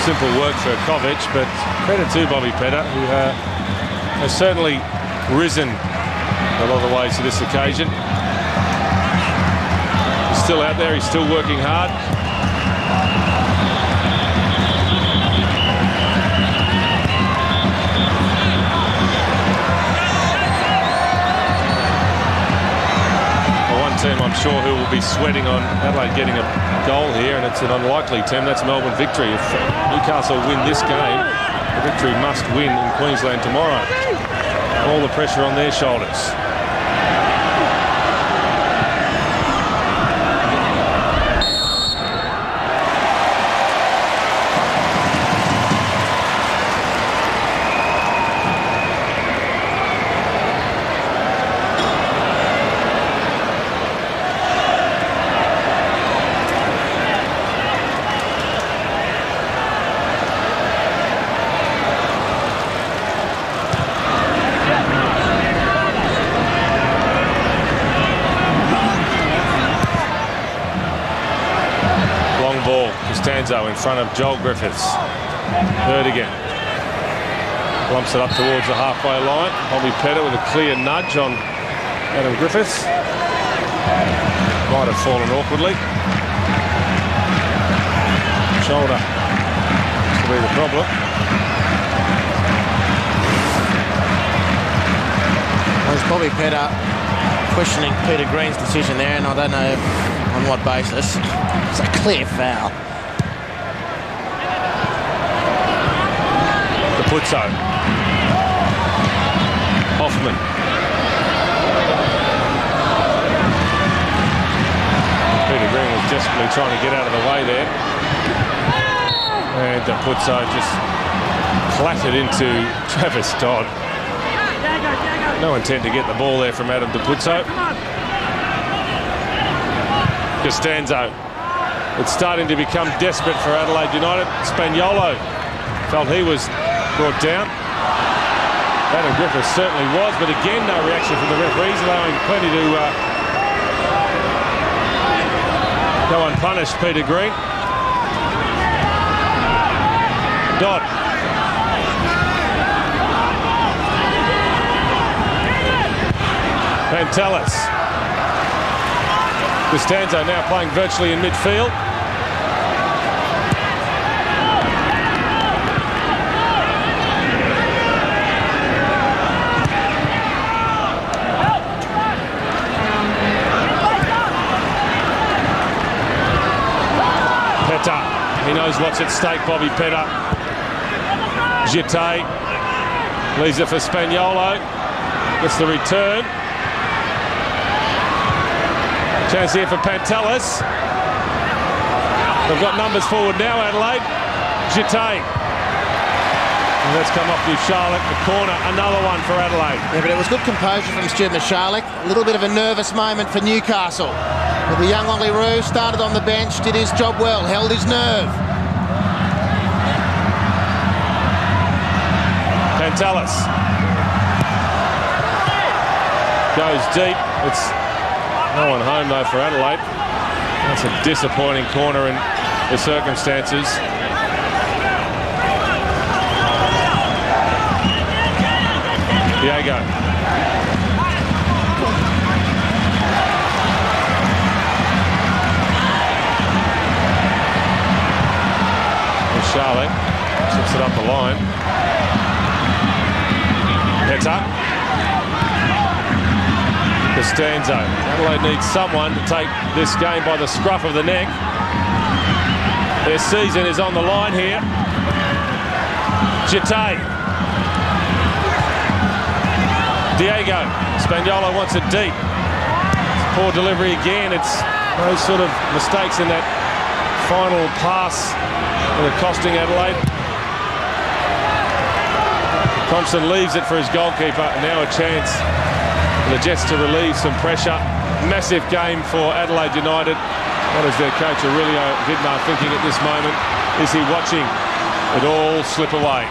simple work for Kovic, but credit to Bobby Peta, who has certainly risen a lot of the ways to this occasion. He's still out there, he's still working hard. Team I'm sure who will be sweating on Adelaide getting a goal here, and it's an unlikely team. That's Melbourne victory. If Newcastle win this game, it victory must win in Queensland tomorrow. All the pressure on their shoulders. In front of Joel Griffiths. Erdogan lumps it up towards the halfway line. Bobby Pettit with a clear nudge on Adam Griffiths. Might have fallen awkwardly. Shoulder to be the problem. There's Bobby Pettit questioning Peter Green's decision there, and I don't know on what basis. It's a clear foul. Capuzzo. Hoffman. Peter Green was desperately trying to get out of the way there. And Capuzzo just clattered into Travis Todd. No intent to get the ball there from Adam Capuzzo. Costanzo. It's starting to become desperate for Adelaide United. Spaniolo felt he was brought down. Adam Griffiths certainly was, but again, no reaction from the referees, allowing plenty to go unpunished. Peter Green. Dodd. Pantelis. Costanzo now playing virtually in midfield. He knows what's at stake, Bobby Pettit. Gite leaves it for Spaniolo. Gets the return. Chance here for Pantelis. They've got numbers forward now, Adelaide. Gite. And that's come off to Charlotte, the corner. Another one for Adelaide. Yeah, but it was good composure from Stuart Michalek. A little bit of a nervous moment for Newcastle. But the young Ollie Roux started on the bench, did his job well, held his nerve. Pantelis goes deep. It's no one home though for Adelaide. That's a disappointing corner in the circumstances. Diego. Charlotte slips it up the line. Pettit. Costanzo. Adelaide needs someone to take this game by the scruff of the neck. Their season is on the line here. Gite. Diego. Spaniolo wants it deep. It's poor delivery again. It's those sort of mistakes in that final pass that are costing Adelaide. Thompson leaves it for his goalkeeper. Now a chance for the Jets to relieve some pressure. Massive game for Adelaide United. What is their coach Aurelio Vidmar thinking at this moment? Is he watching it all slip away?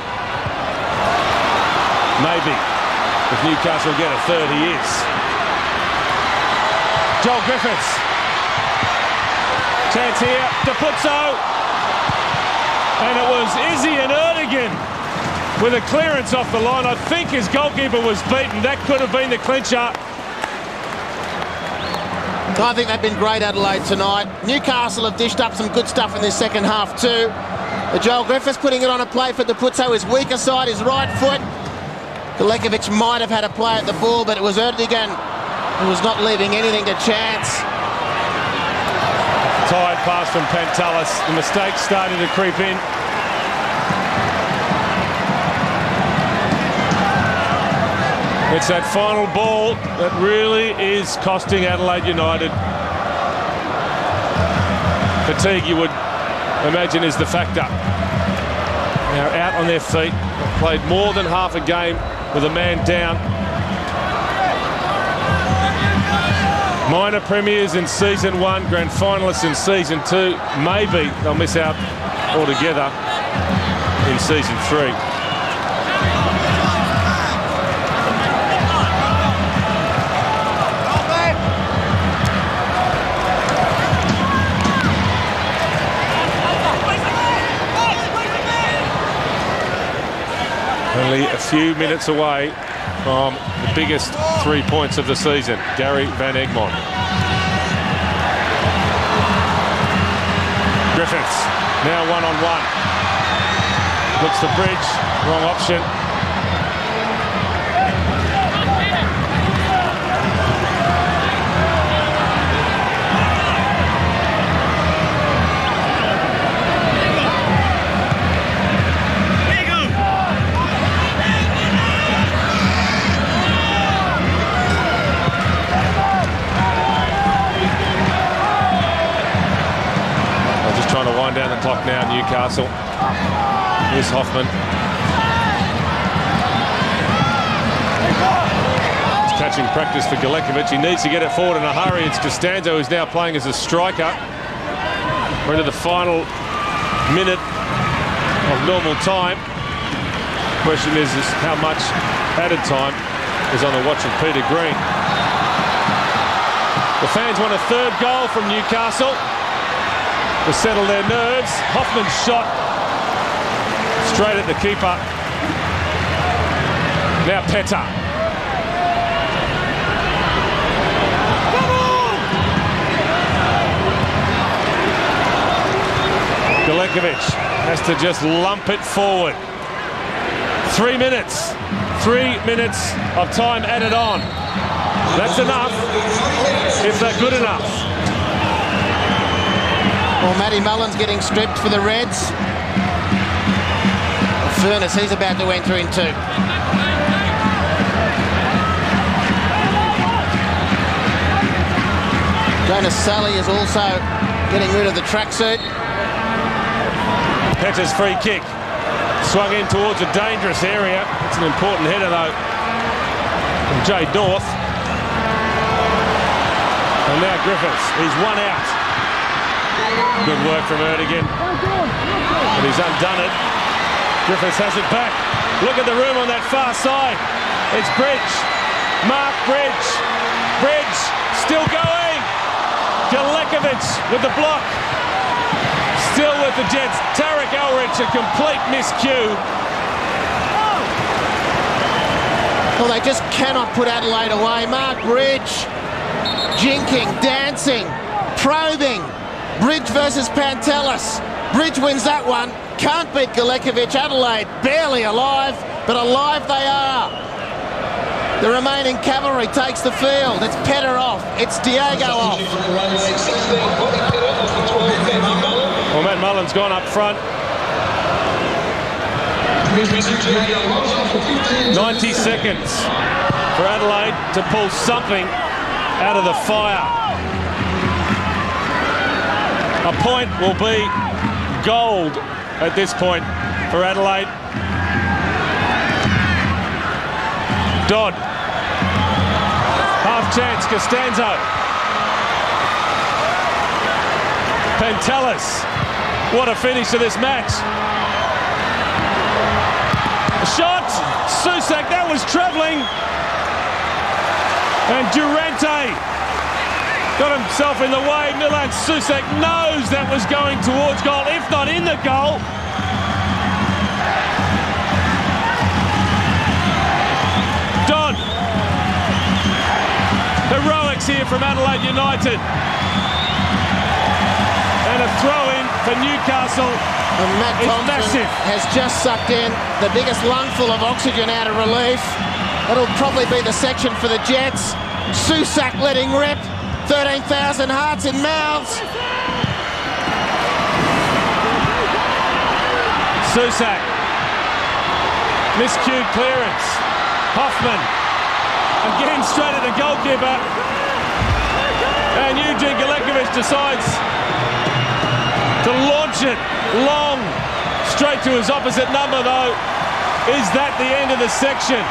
Maybe. If Newcastle get a third, he is. Joel Griffiths. Chance here. Capuzzo. And it was Izzy and Erdogan with a clearance off the line. I think his goalkeeper was beaten. That could have been the clincher. I think they've been great, Adelaide, tonight. Newcastle have dished up some good stuff in this second half too. Joel Griffiths putting it on a play for Capuzzo. His weaker side, his right foot. Galekovic might have had a play at the ball, but it was Erdogan who was not leaving anything to chance. Tired pass from Pantelis. The mistakes started to creep in. It's that final ball that really is costing Adelaide United. Fatigue, you would imagine, is the factor. Now out on their feet, played more than half a game with a man down. Minor premiers in season 1, grand finalists in season 2. Maybe they'll miss out altogether in season 3. Only a few minutes away from the biggest 3 points of the season. Gary Van Egmond. Griffiths now one-on-one. Looks for Bridge, wrong option. Trying to wind down the clock now, Newcastle. Here's Hoffman. It's catching practice for Galekovic. He needs to get it forward in a hurry. It's Costanzo who's now playing as a striker. We're into the final minute of normal time. Question is how much added time is on the watch of Peter Green. The fans want a third goal from Newcastle to settle their nerves. Hoffman's shot straight at the keeper. Now Peta. Galekovic has to just lump it forward. 3 minutes. 3 minutes of time added on. That's enough if they're good enough. Well, Matty Mullen's getting stripped for the Reds. Furness, he's about to enter into. Jonas Sully is also getting rid of the tracksuit. Petter's free kick. Swung in towards a dangerous area. It's an important header, though, from Jay North. And now Griffiths. He's one out. Good work from Erdogan. But he's undone it. Griffiths has it back. Look at the room on that far side. It's Bridge. Mark Bridge. Bridge still going. Galekovic with the block. Still with the Jets. Tarek Elrich, a complete miscue. Well, they just cannot put Adelaide away. Mark Bridge jinking, dancing, probing. Bridge versus Pantelis. Bridge wins that one. Can't beat Galekovic. Adelaide barely alive, but alive they are. The remaining cavalry takes the field. It's Petter off. It's Diego off. Well, Matt Mullen's gone up front. 90 seconds for Adelaide to pull something out of the fire. A point will be gold at this point for Adelaide. Dodd. Half chance, Costanzo. Pantelis. What a finish to this match. A shot. Susak, that was travelling. And Durante got himself in the way. Milan Susak knows that was going towards goal, if not in the goal. Dodd. Heroics here from Adelaide United. And a throw-in for Newcastle. And Matt Thompson has just sucked in the biggest lungful of oxygen out of relief. That'll probably be the section for the Jets. Susak letting rip. 13,000 hearts and mouths. Susak. Miscued clearance. Hoffman. Again, straight at the goalkeeper. And Eugene Galekovic decides to launch it long, straight to his opposite number, though. Is that the end of the section?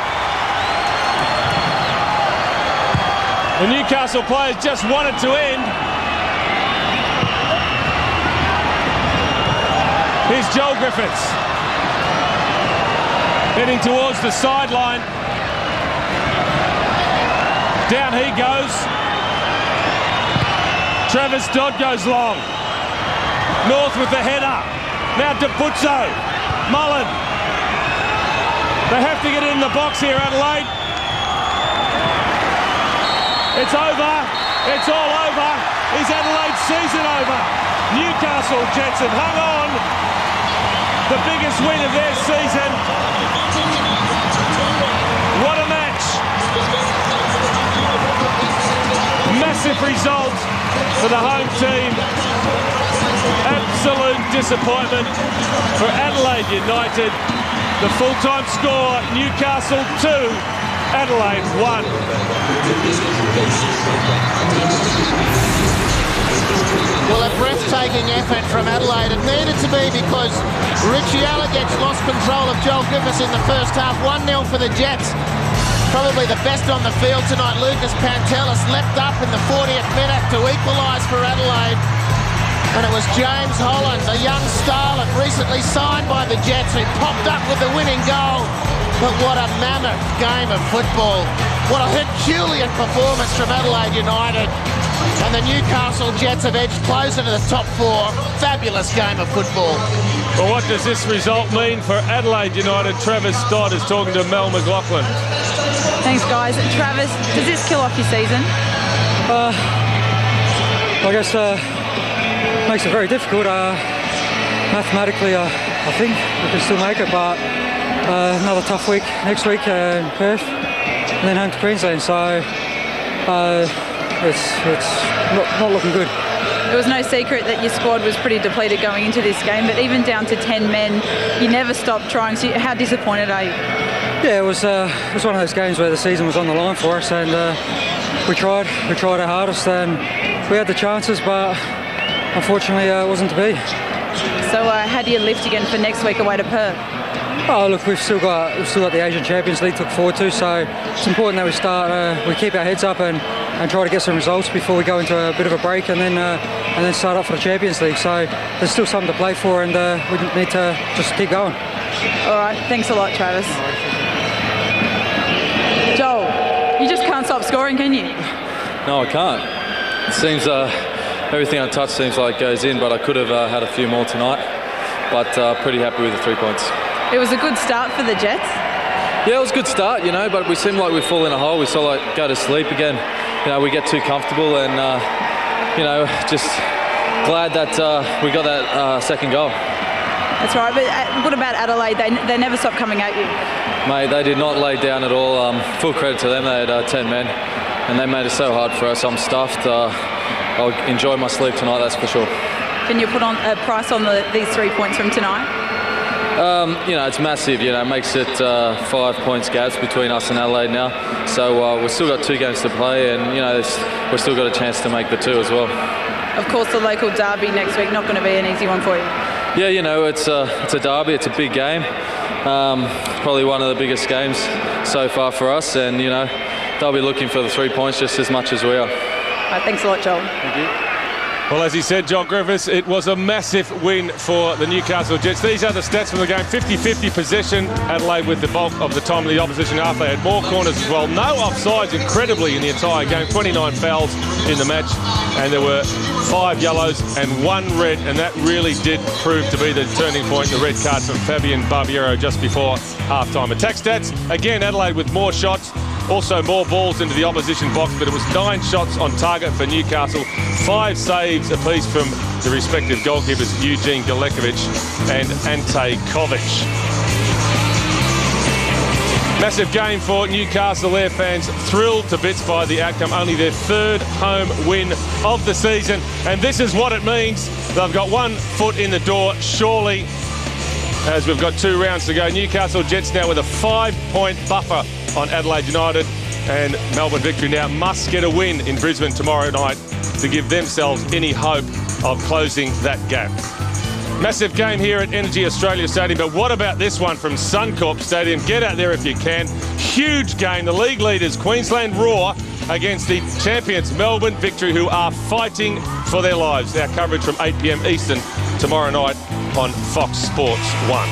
The Newcastle players just want it to end. Here's Joel Griffiths heading towards the sideline. Down he goes. Travis Dodd goes long. North with the header. Now DePuzzo. Mullen. They have to get it in the box here, Adelaide. It's over. It's all over. Is Adelaide's season over? Newcastle Jets have hung on. The biggest win of their season. What a match. Massive result for the home team. Absolute disappointment for Adelaide United. The full-time score, Newcastle 2, Adelaide 1. Well, a breathtaking effort from Adelaide. It needed to be because Richie Allegets lost control of Joel Griffiths in the first half. 1-0 for the Jets. Probably the best on the field tonight. Lucas Pantelis leapt up in the 40th minute to equalise for Adelaide. And it was James Holland, the young starlet recently signed by the Jets, who popped up with the winning goal. But what a mammoth game of football. What a Herculean performance from Adelaide United. And the Newcastle Jets have edged closer to the top four. Fabulous game of football. Well, what does this result mean for Adelaide United? Travis Dodd is talking to Mel McLaughlin. Thanks, guys. Travis, does this kill off your season? I guess makes it very difficult. Mathematically, I think we can still make it, but another tough week next week in Perth, and then home to Queensland. So it's not looking good. It was no secret that your squad was pretty depleted going into this game, but even down to 10 men, you never stopped trying. So how disappointed are you? Yeah, it was one of those games where the season was on the line for us, and we tried our hardest, and we had the chances, but unfortunately it wasn't to be. So how do you lift again for next week away to Perth? Oh look, we've still got the Asian Champions League to look forward to, so it's important that we keep our heads up and try to get some results before we go into a bit of a break, and then start up for the Champions League. So there's still something to play for, and we need to just keep going. All right, thanks a lot, Travis. Joel, you just can't stop scoring, can you? No, I can't. It seems everything I touch seems like goes in, but I could have had a few more tonight. But pretty happy with the 3 points. It was a good start for the Jets. Yeah, it was a good start, but we seem like we fall in a hole. We sort of like go to sleep again. We get too comfortable, and just glad that we got that second goal. That's right, but what about Adelaide? They never stopped coming at you. Mate, they did not lay down at all. Full credit to them. They had 10 men, and they made it so hard for us. I'm stuffed. I'll enjoy my sleep tonight, that's for sure. Can you put on a price on these 3 points from tonight? It's massive. It makes it 5 points gaps between us and Adelaide now. So we've still got 2 games to play, and we've still got a chance to make the 2 as well. Of course, the local derby next week, not going to be an easy one for you. Yeah, it's a derby. It's a big game. Probably one of the biggest games so far for us, and they'll be looking for the 3 points just as much as we are. All right, thanks a lot, Joel. Thank you. Well, as he said, Joel Griffiths, it was a massive win for the Newcastle Jets. These are the stats from the game. 50-50 possession. Adelaide with the bulk of the time of the opposition half. They had more corners as well. No offsides, incredibly, in the entire game. 29 fouls in the match. And there were 5 yellows and 1 red. And that really did prove to be the turning point. The red card from Fabian Barbiero just before half-time. Attack stats, again, Adelaide with more shots. Also more balls into the opposition box, but it was 9 shots on target for Newcastle. 5 saves apiece from the respective goalkeepers, Eugene Galekovic and Ante Kovic. Massive game for Newcastle. Their fans thrilled to bits by the outcome. Only their 3rd home win of the season. And this is what it means. They've got 1 foot in the door, surely, as we've got 2 rounds to go. Newcastle Jets now with a 5-point buffer on Adelaide United. And Melbourne Victory now must get a win in Brisbane tomorrow night to give themselves any hope of closing that gap. Massive game here at Energy Australia Stadium, but what about this one from Suncorp Stadium? Get out there if you can. Huge game. The league leaders, Queensland Roar, against the champions, Melbourne Victory, who are fighting for their lives. Our coverage from 8 p.m. Eastern tomorrow night on Fox Sports 1.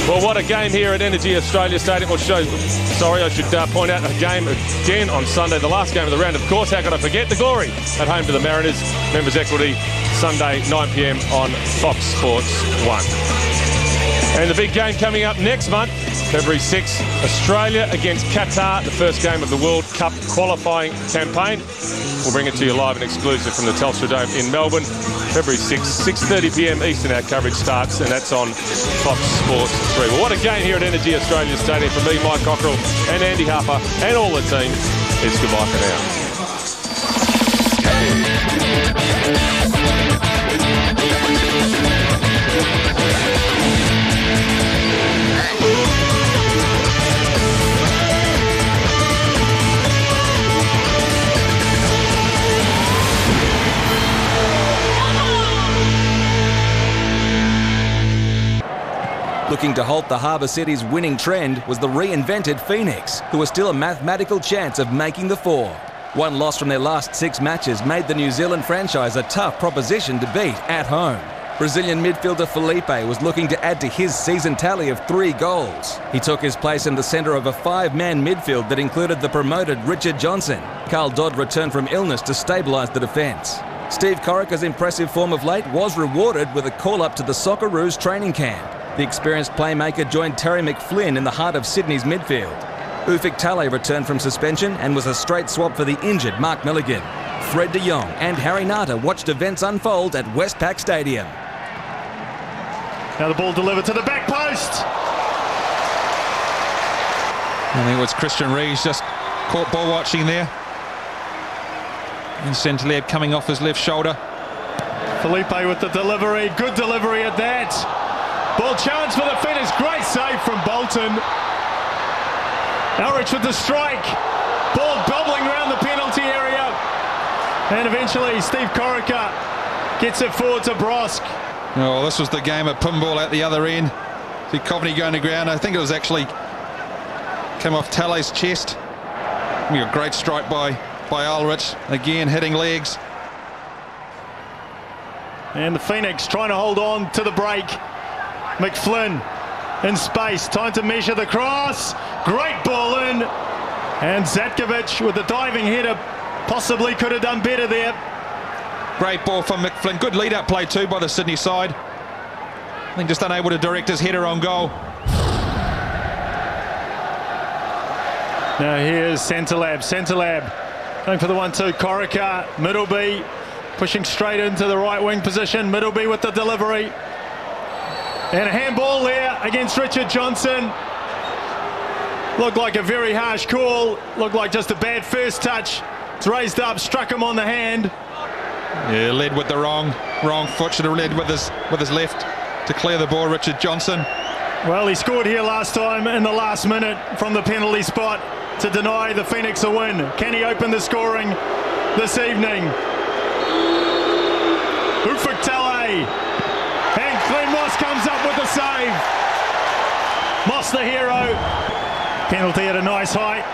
Well, what a game here at Energy Australia Stadium. I should point out a game again on Sunday, the last game of the round, of course. How could I forget the glory at home to the Mariners, Members Equity, Sunday 9 p.m. on Fox Sports 1. And the big game coming up next month, February 6th, Australia against Qatar, the first game of the World Cup qualifying campaign. We'll bring it to you live and exclusive from the Telstra Dome in Melbourne. February 6th, 6:30 p.m. Eastern, our coverage starts, and that's on Fox Sports 3. Well, what a game here at Energy Australia Stadium. From me, Mike Cockrell, and Andy Harper, and all the team, it's goodbye for now. Looking to halt the Harbour City's winning trend was the reinvented Phoenix, who are still a mathematical chance of making the four. One loss from their last 6 matches made the New Zealand franchise a tough proposition to beat at home. Brazilian midfielder Felipe was looking to add to his season tally of 3 goals. He took his place in the centre of a 5-man midfield that included the promoted Richard Johnson. Carl Dodd returned from illness to stabilise the defence. Steve Corica's impressive form of late was rewarded with a call-up to the Socceroos training camp. The experienced playmaker joined Terry McFlynn in the heart of Sydney's midfield. Ufuk Talay returned from suspension and was a straight swap for the injured Mark Milligan. Fred de Jong and Harry Nata watched events unfold at Westpac Stadium. Now the ball delivered to the back post. I think it was Christian Rees just caught ball watching there. And Centeleb coming off his left shoulder. Felipe with the delivery, good delivery at that. Ball challenge for the finish, great save from Bolton. Elrich with the strike. Ball bubbling around the penalty area. And eventually Steve Corica gets it forward to Brosk. Oh, this was the game of pinball at the other end. See Coveney going to ground. I think it was actually came off Talay's chest. A great strike by Ulrich. Again, hitting legs. And the Phoenix trying to hold on to the break. McFlynn in space, time to measure the cross. Great ball in. And Zatkovic with the diving header possibly could have done better there. Great ball from McFlynn. Good lead-up play too by the Sydney side. I think just unable to direct his header on goal. Now here's Centelab going for the 1-2. Corica, Middleby pushing straight into the right wing position. Middleby with the delivery. And a handball there against Richard Johnson. Looked like a very harsh call. Looked like just a bad first touch. It's raised up, struck him on the hand. Yeah, led with the wrong foot. Should have led with his left to clear the ball, Richard Johnson. Well, he scored here last time in the last minute from the penalty spot to deny the Phoenix a win. Can he open the scoring this evening? Ufuk Talay. And Glenn Moss comes up with the save. Moss the hero. Penalty at a nice height.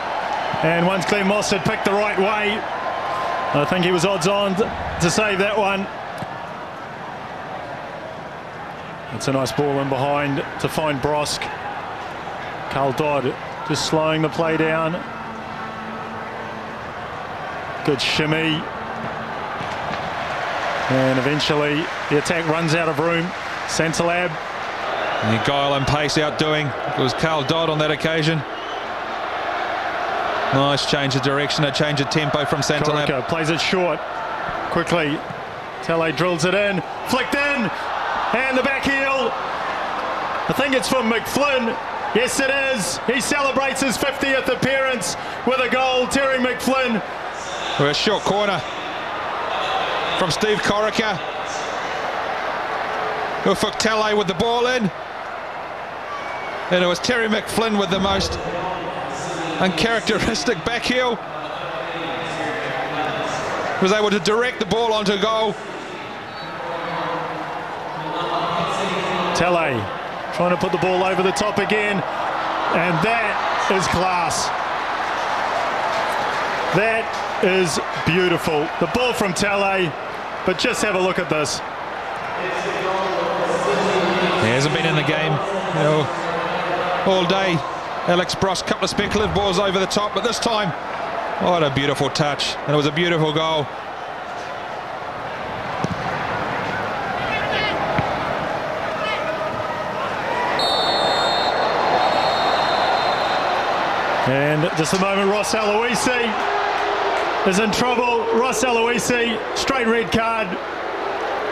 And once Glenn Moss had picked the right way, I think he was odds on to save that one. It's a nice ball in behind to find Brosk. Carl Dodd just slowing the play down. Good shimmy. And eventually the attack runs out of room. Centelab. And guile and pace outdoing. It was Carl Dodd on that occasion. Nice change of direction, a change of tempo from Centelab. Corica plays it short. Quickly. Talay drills it in. Flicked in. And the back heel. I think it's from McFlynn. Yes, it is. He celebrates his 50th appearance with a goal. Terry McFlynn. Well, a short corner from Steve Corica. Ufuk Talay with the ball in. And it was Terry McFlynn with the most uncharacteristic back heel. Was able to direct the ball onto goal. Tele trying to put the ball over the top again, and that is class. That is beautiful. The ball from Tele, but just have a look at this. He hasn't been in the game, you know, all day. Alex Bross, couple of speculative balls over the top, but this time, what a beautiful touch, and it was a beautiful goal. And just a moment, Ross Aloisi is in trouble. Ross Aloisi, straight red card,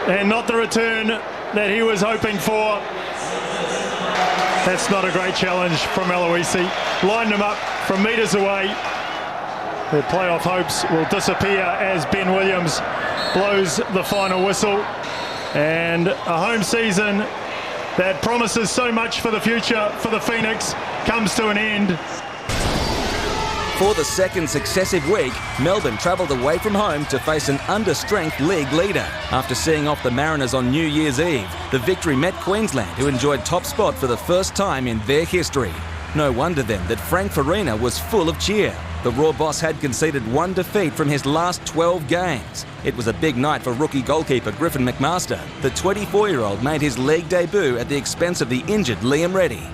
and not the return that he was hoping for. That's not a great challenge from Aloisi. Lined him up from metres away. Their playoff hopes will disappear as Ben Williams blows the final whistle. And a home season that promises so much for the future for the Phoenix comes to an end. For the second successive week, Melbourne travelled away from home to face an understrength league leader. After seeing off the Mariners on New Year's Eve, the victory met Queensland, who enjoyed top spot for the first time in their history. No wonder then that Frank Farina was full of cheer. The Raw boss had conceded one defeat from his last 12 games. It was a big night for rookie goalkeeper Griffin McMaster. The 24-year-old made his league debut at the expense of the injured Liam Reddy.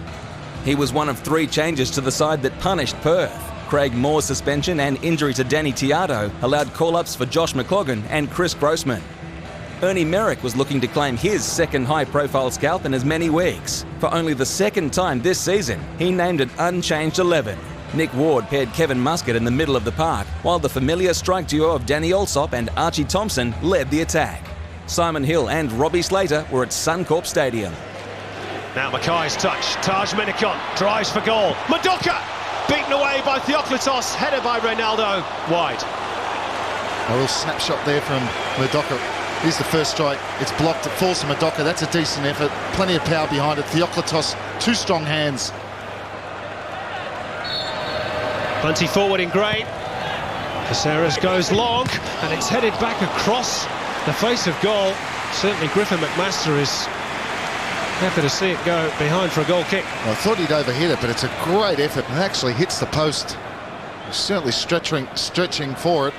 He was one of 3 changes to the side that punished Perth. Craig Moore's suspension and injury to Danny Tiato allowed call-ups for Josh McLaughlin and Chris Grossman. Ernie Merrick was looking to claim his second high-profile scalp in as many weeks. For only the second time this season, he named an unchanged 11. Nick Ward paired Kevin Muscat in the middle of the park, while the familiar strike duo of Danny Allsop and Archie Thompson led the attack. Simon Hill and Robbie Slater were at Suncorp Stadium. Now Mackay's touch. Taj Minikon drives for goal. Madoka! Beaten away by Theoklitos, headed by Ronaldo, wide. A little snapshot there from Madoka. Here's the first strike. It's blocked. It falls to Madoka. That's a decent effort. Plenty of power behind it. Theoklitos, 2 strong hands. Plenty forward in grey. Caceres goes long, and it's headed back across the face of goal. Certainly Griffin McMaster is happy to see it go behind for a goal kick. Well, I thought he'd overhit it, but it's a great effort and actually hits the post. He's certainly stretching for it.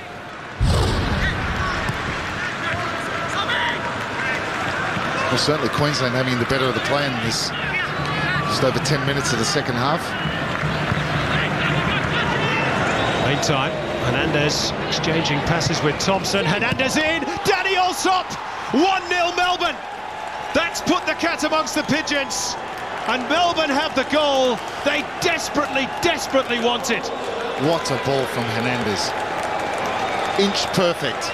Well, certainly Queensland having the better of the play in this just over 10 minutes of the second half. Meantime, Hernandez exchanging passes with Thompson. Hernandez in, Danny Allsop, 1-0 Melbourne. That's put the cat amongst the pigeons, and Melbourne have the goal they desperately wanted. What a ball from Hernandez. Inch perfect.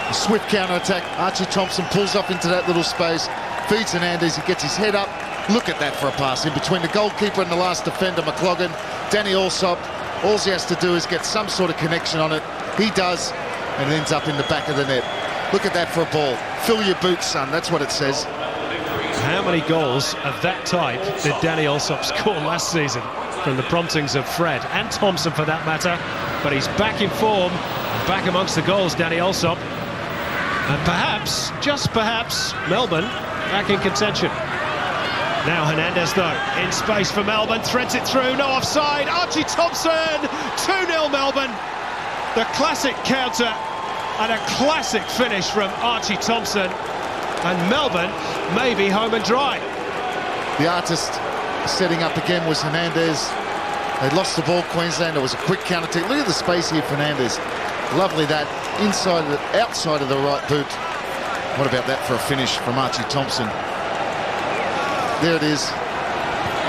A swift counter-attack. Archie Thompson pulls off into that little space, feeds Hernandez, he gets his head up. Look at that for a pass in between the goalkeeper and the last defender, McLaughlin. Danny Allsop, all he has to do is get some sort of connection on it. He does, and it ends up in the back of the net. Look at that for a ball. Fill your boots, son, that's what it says. How many goals of that type did Danny Allsop score last season from the promptings of Fred and Thompson for that matter? But he's back in form, back amongst the goals, Danny Allsop. And perhaps, just perhaps, Melbourne back in contention. Now Hernandez though, in space for Melbourne, threads it through, no offside, Archie Thompson, 2-0 Melbourne. The classic counter and a classic finish from Archie Thompson. And Melbourne may be home and dry. The artist setting up again was Hernandez. They lost the ball, Queensland. It was a quick counter attack. Look at the space here for Hernandez. Lovely that, outside of the right boot. What about that for a finish from Archie Thompson? There it is,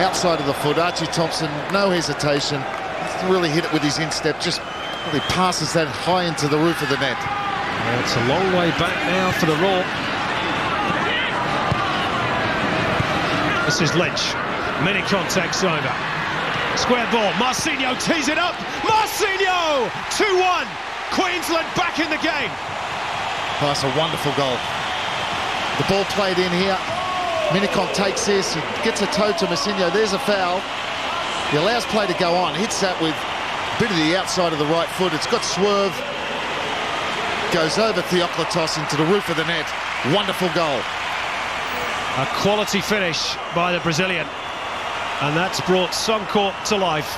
outside of the foot. Archie Thompson, no hesitation. Doesn't really hit it with his instep, just really passes that high into the roof of the net. Well, it's a long way back now for the Raw. This is Lynch. Minikon takes over. Square ball. Marcinho tees it up. Marcinho! 2-1. Queensland back in the game. Oh, that's a wonderful goal. The ball played in here. Minikon takes this. He gets a toe to Marcinho. There's a foul. He allows play to go on. Hits that with bit of the outside of the right foot. It's got swerve. Goes over Theoklitos into the roof of the net. Wonderful goal. A quality finish by the Brazilian. And that's brought Suncorp to life.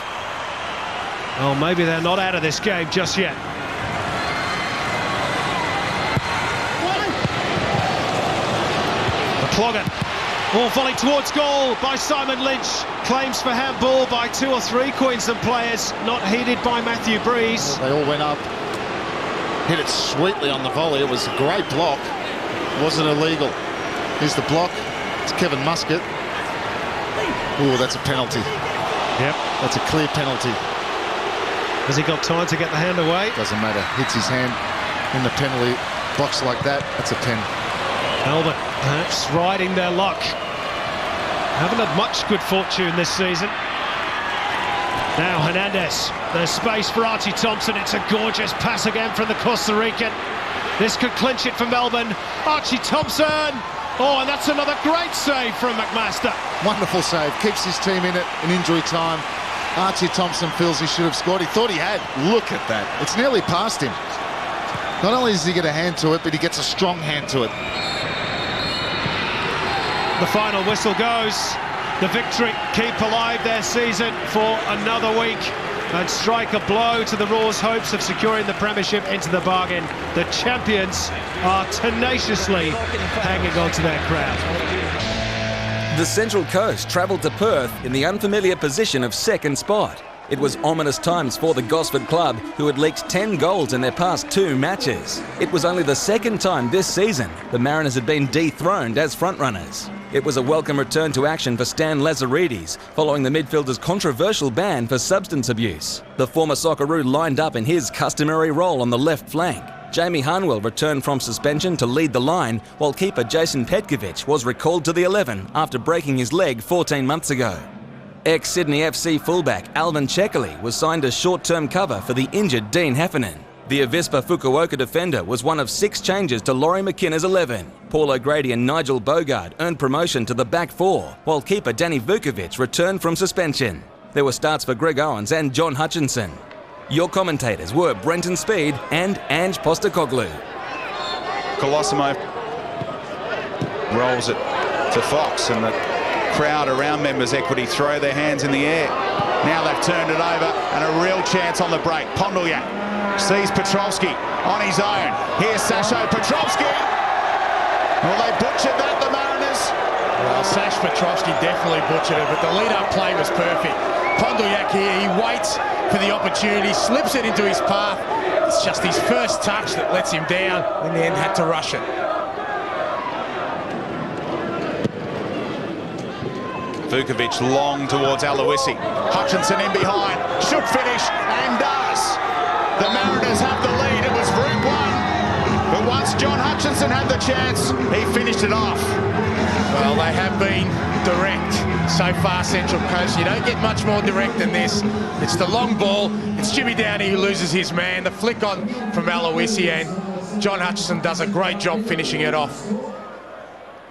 Well, maybe they're not out of this game just yet. McCloggin. Ball volley towards goal by Simon Lynch. Claims for handball by 2 or 3 Queensland players. Not heeded by Matthew Breeze. They all went up. Hit it sweetly on the volley. It was a great block. It wasn't illegal. Here's the block. It's Kevin Muscat. Oh, that's a penalty. Yep. That's a clear penalty. Has he got time to get the hand away? Doesn't matter. Hits his hand in the penalty box like that. That's a 10. Melbourne perhaps riding their luck. Haven't had much good fortune this season. Now Hernandez. There's space for Archie Thompson. It's a gorgeous pass again from the Costa Rican. This could clinch it for Melbourne. Archie Thompson. Oh, and that's another great save from McMaster. Wonderful save. Keeps his team in it in injury time. Archie Thompson feels he should have scored. He thought he had. Look at that. It's nearly past him. Not only does he get a hand to it, but he gets a strong hand to it. The final whistle goes. The Victory keep alive their season for another week and strike a blow to the Roar's hopes of securing the premiership into the bargain. The champions are tenaciously hanging on to their crown. The Central Coast travelled to Perth in the unfamiliar position of second spot. It was ominous times for the Gosford club, who had leaked 10 goals in their past 2 matches. It was only the second time this season the Mariners had been dethroned as frontrunners. It was a welcome return to action for Stan Lazaridis, following the midfielder's controversial ban for substance abuse. The former Socceroo lined up in his customary role on the left flank. Jamie Harnwell returned from suspension to lead the line, while keeper Jason Petkovic was recalled to the 11 after breaking his leg 14 months ago. Ex-Sydney FC fullback Alvin Chekali was signed as short-term cover for the injured Dean Heffernan. The Avispa Fukuoka defender was one of 6 changes to Laurie McKenna's 11. Paul O'Grady and Nigel Bogard earned promotion to the back 4, while keeper Danny Vukovic returned from suspension. There were starts for Greg Owens and John Hutchinson. Your commentators were Brenton Speed and Ange Postecoglou. Colosimo rolls it to Fox, and the crowd around Members Equity throw their hands in the air. Now they've turned it over, and a real chance on the break. Pondulyak sees Petrovski on his own. Here's Sasho Petrovski. Well, they butchered that, the Mariners. Well, Sash Petrovski definitely butchered it, but the lead-up play was perfect. Pondulyak here, he waits for the opportunity, slips it into his path. It's just his first touch that lets him down. In the end, had to rush it. Vukovic long towards Aloisi. Hutchinson in behind, should finish, and does. The Mariners have the lead. It was Route 1, but once John Hutchinson had the chance, he finished it off. Well, they have been direct so far, Central Coast. You don't get much more direct than this. It's the long ball. It's Jimmy Downey who loses his man. The flick on from Aloisi, and John Hutchinson does a great job finishing it off.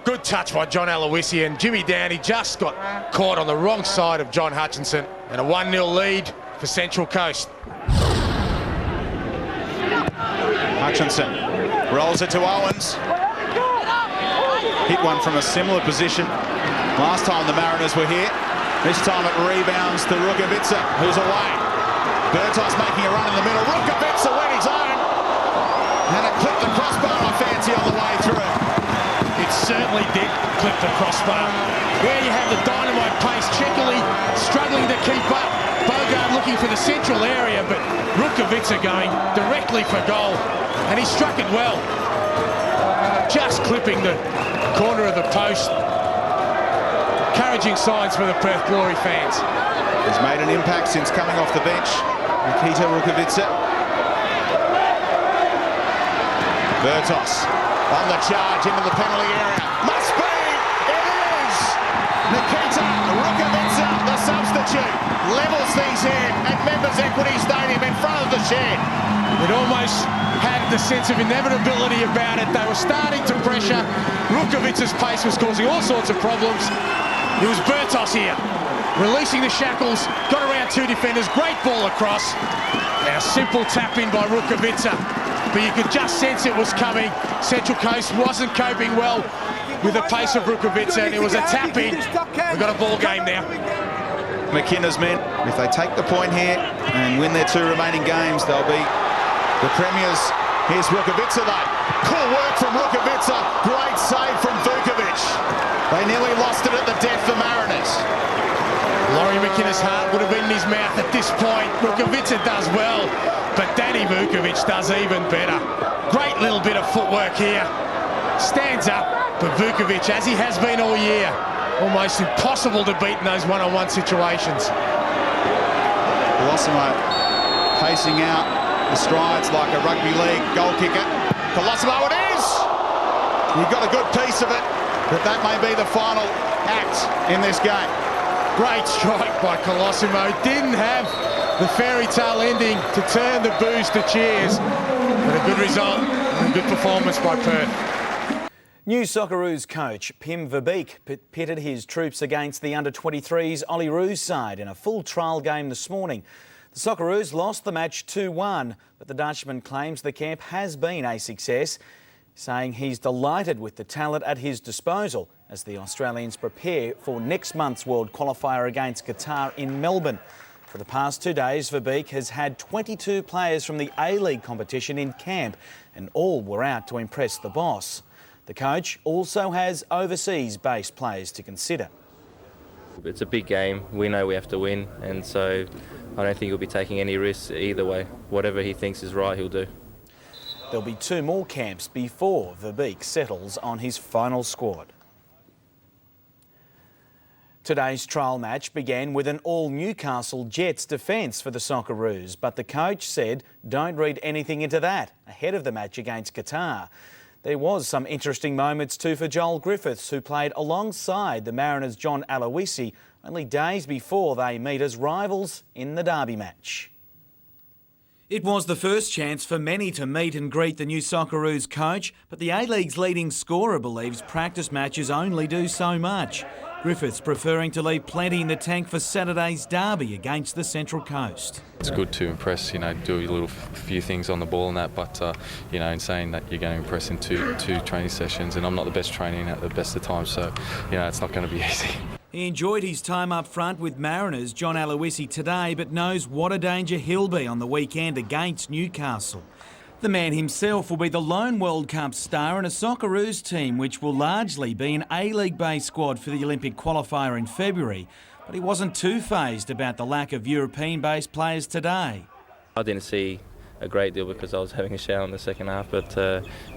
Good touch by John Aloisi, and Jimmy Downey just got caught on the wrong side of John Hutchinson. And a 1-0 lead for Central Coast. Hutchinson rolls it to Owens. Hit one from a similar position last time the Mariners were here. This time it rebounds to Rukavica, who's away. Bertos making a run in the middle. Rukavica went his own. And it clipped the crossbar off Fancy on the way through. It certainly did clip the crossbar. There you have the dynamite pace. Chekali struggling to keep up. Bogard looking for the central area, but Rukavica going directly for goal. And he struck it well. Just clipping the corner of the post. Encouraging signs for the Perth Glory fans. He's made an impact since coming off the bench. Nikita Rukavica. Bertos on the charge into the penalty area. Must be! It is! Nikita Rukavica, the substitute, levels things here at Members Equity Stadium in front of the shed. It almost had the sense of inevitability about it. They were starting to pressure. Rukavica's pace was causing all sorts of problems. It was Bertos here. releasing the shackles, got around two defenders, great ball across, and a simple tap in by Rukavica. But you could just sense it was coming. Central Coast wasn't coping well with the pace of Rukavica, and it was a tap in. We've got a ball game now. McKenna's men, if they take the point here and win their two remaining games, they'll be the premiers. Here's Rukavica though. Cool work from Rukavica. Great save from Vukovic. They nearly lost it at the death for Mariners. Laurie McKenna's heart would have been in his mouth at this point. Rukavica does well, but Danny Vukovic does even better. Great little bit of footwork here. Stands up, but Vukovic, as he has been all year, almost impossible to beat in those one-on-one situations. Colosimo pacing out the strides like a rugby league goal kicker. Colosimo it is! He got a good piece of it, but that may be the final act in this game. Great strike by Colosimo. Didn't have the fairy tale ending to turn the boos to cheers, but a good result and a good performance by Perth. New Socceroos coach Pim Verbeek pitted his troops against the under-23s Olyroos side in a full trial game this morning. The Socceroos lost the match 2-1, but the Dutchman claims the camp has been a success, saying he's delighted with the talent at his disposal as the Australians prepare for next month's World Qualifier against Qatar in Melbourne. For the past 2 days, Verbeek has had 22 players from the A-League competition in camp, and all were out to impress the boss. The coach also has overseas-based players to consider. It's a big game. We know we have to win, and so I don't think he'll be taking any risks either way. Whatever he thinks is right, he'll do. There'll be 2 more camps before Verbeek settles on his final squad. Today's trial match began with an all-Newcastle Jets defence for the Socceroos, but the coach said don't read anything into that ahead of the match against Qatar. There was some interesting moments too for Joel Griffiths, who played alongside the Mariners' John Aloisi only days before they meet as rivals in the derby match. It was the first chance for many to meet and greet the new Socceroos coach, but the A-League's leading scorer believes practice matches only do so much. Griffiths preferring to leave plenty in the tank for Saturday's derby against the Central Coast. It's good to impress, do a little few things on the ball and that, but, in saying that you're going to impress in two training sessions, and I'm not the best training at the best of times, so, it's not going to be easy. He enjoyed his time up front with Mariners' John Aloisi today, but knows what a danger he'll be on the weekend against Newcastle. The man himself will be the lone World Cup star in a Socceroos team which will largely be an A-League-based squad for the Olympic qualifier in February, but he wasn't too fazed about the lack of European-based players today. I didn't see a great deal because I was having a shower in the second half, but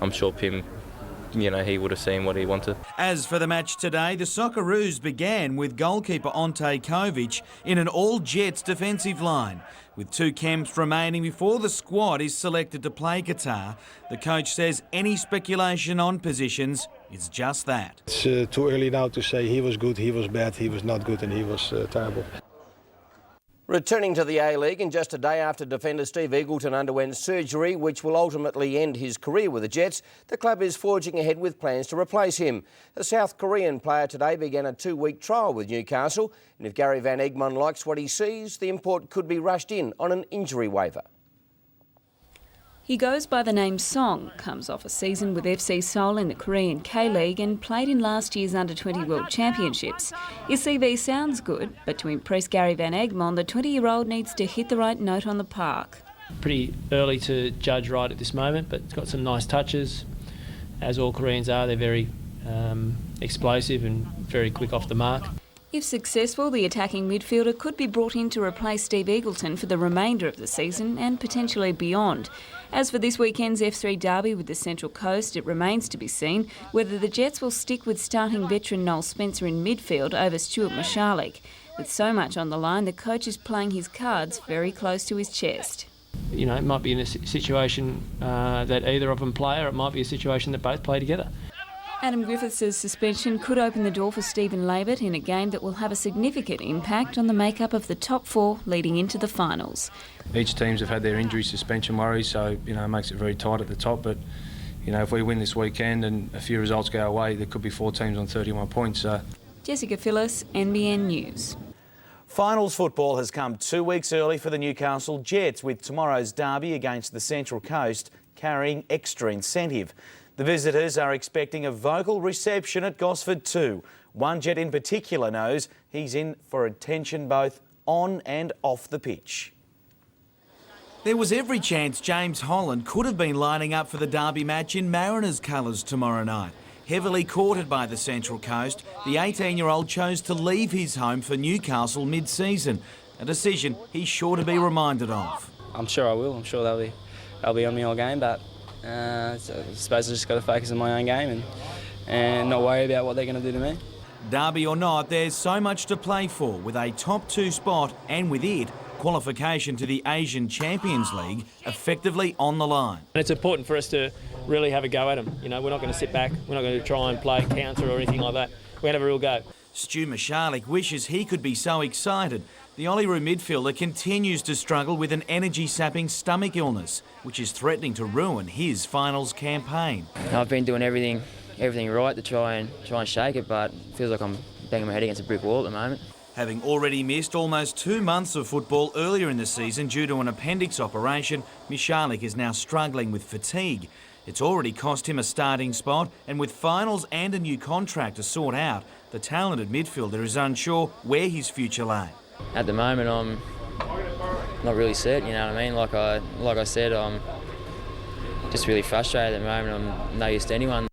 I'm sure Pim, he would have seen what he wanted. As for the match today, the Socceroos began with goalkeeper Ante Kovic in an all-Jets defensive line. With 2 camps remaining before the squad is selected to play Qatar, the coach says any speculation on positions is just that. It's too early now to say he was good, he was bad, he was not good and he was terrible. Returning to the A-League, and just a day after defender Steve Eagleton underwent surgery which will ultimately end his career with the Jets, the club is forging ahead with plans to replace him. The South Korean player today began a 2-week trial with Newcastle, and if Gary Van Egmond likes what he sees, the import could be rushed in on an injury waiver. He goes by the name Song, comes off a season with FC Seoul in the Korean K-League and played in last year's Under-20 World Championships. His CV sounds good, but to impress Gary Van Egmond, the 20-year-old needs to hit the right note on the park. Pretty early to judge right at this moment, but it's got some nice touches. As all Koreans are, they're very explosive and very quick off the mark. If successful, the attacking midfielder could be brought in to replace Steve Eagleton for the remainder of the season and potentially beyond. As for this weekend's F3 derby with the Central Coast, it remains to be seen whether the Jets will stick with starting veteran Noel Spencer in midfield over Stuart Mashalik. With so much on the line, the coach is playing his cards very close to his chest. It might be in a situation that either of them play, or it might be a situation that both play together. Adam Griffiths' suspension could open the door for Stephen Labert in a game that will have a significant impact on the makeup of the top 4 leading into the finals. Each teams have had their injury suspension worries, so it makes it very tight at the top. But if we win this weekend and a few results go our way, there could be 4 teams on 31 points. Jessica Phyllis, NBN News. Finals football has come 2 weeks early for the Newcastle Jets, with tomorrow's derby against the Central Coast carrying extra incentive. The visitors are expecting a vocal reception at Gosford too. One Jet in particular knows he's in for attention both on and off the pitch. There was every chance James Holland could have been lining up for the derby match in Mariners colours tomorrow night. Heavily courted by the Central Coast, the 18-year-old chose to leave his home for Newcastle mid-season, a decision he's sure to be reminded of. I'm sure I will. I'm sure they'll be on me all game, but I suppose I just got to focus on my own game and not worry about what they're going to do to me. Derby or not, there's so much to play for, with a top 2 spot and with it, qualification to the Asian Champions League effectively on the line. And it's important for us to really have a go at them. You know, we're not going to sit back, we're not going to try and play counter or anything like that. We're going to have a real go. Stu Mishalik wishes he could be so excited. The Olyroos midfielder continues to struggle with an energy-sapping stomach illness, which is threatening to ruin his finals campaign. I've been doing everything right to try and shake it, but it feels like I'm banging my head against a brick wall at the moment. Having already missed almost 2 months of football earlier in the season due to an appendix operation, Mishalik is now struggling with fatigue. It's already cost him a starting spot, and with finals and a new contract to sort out, the talented midfielder is unsure where his future lay. At the moment, I'm not really certain, you know what I mean? Like I said, I'm just really frustrated at the moment. I'm no use to anyone.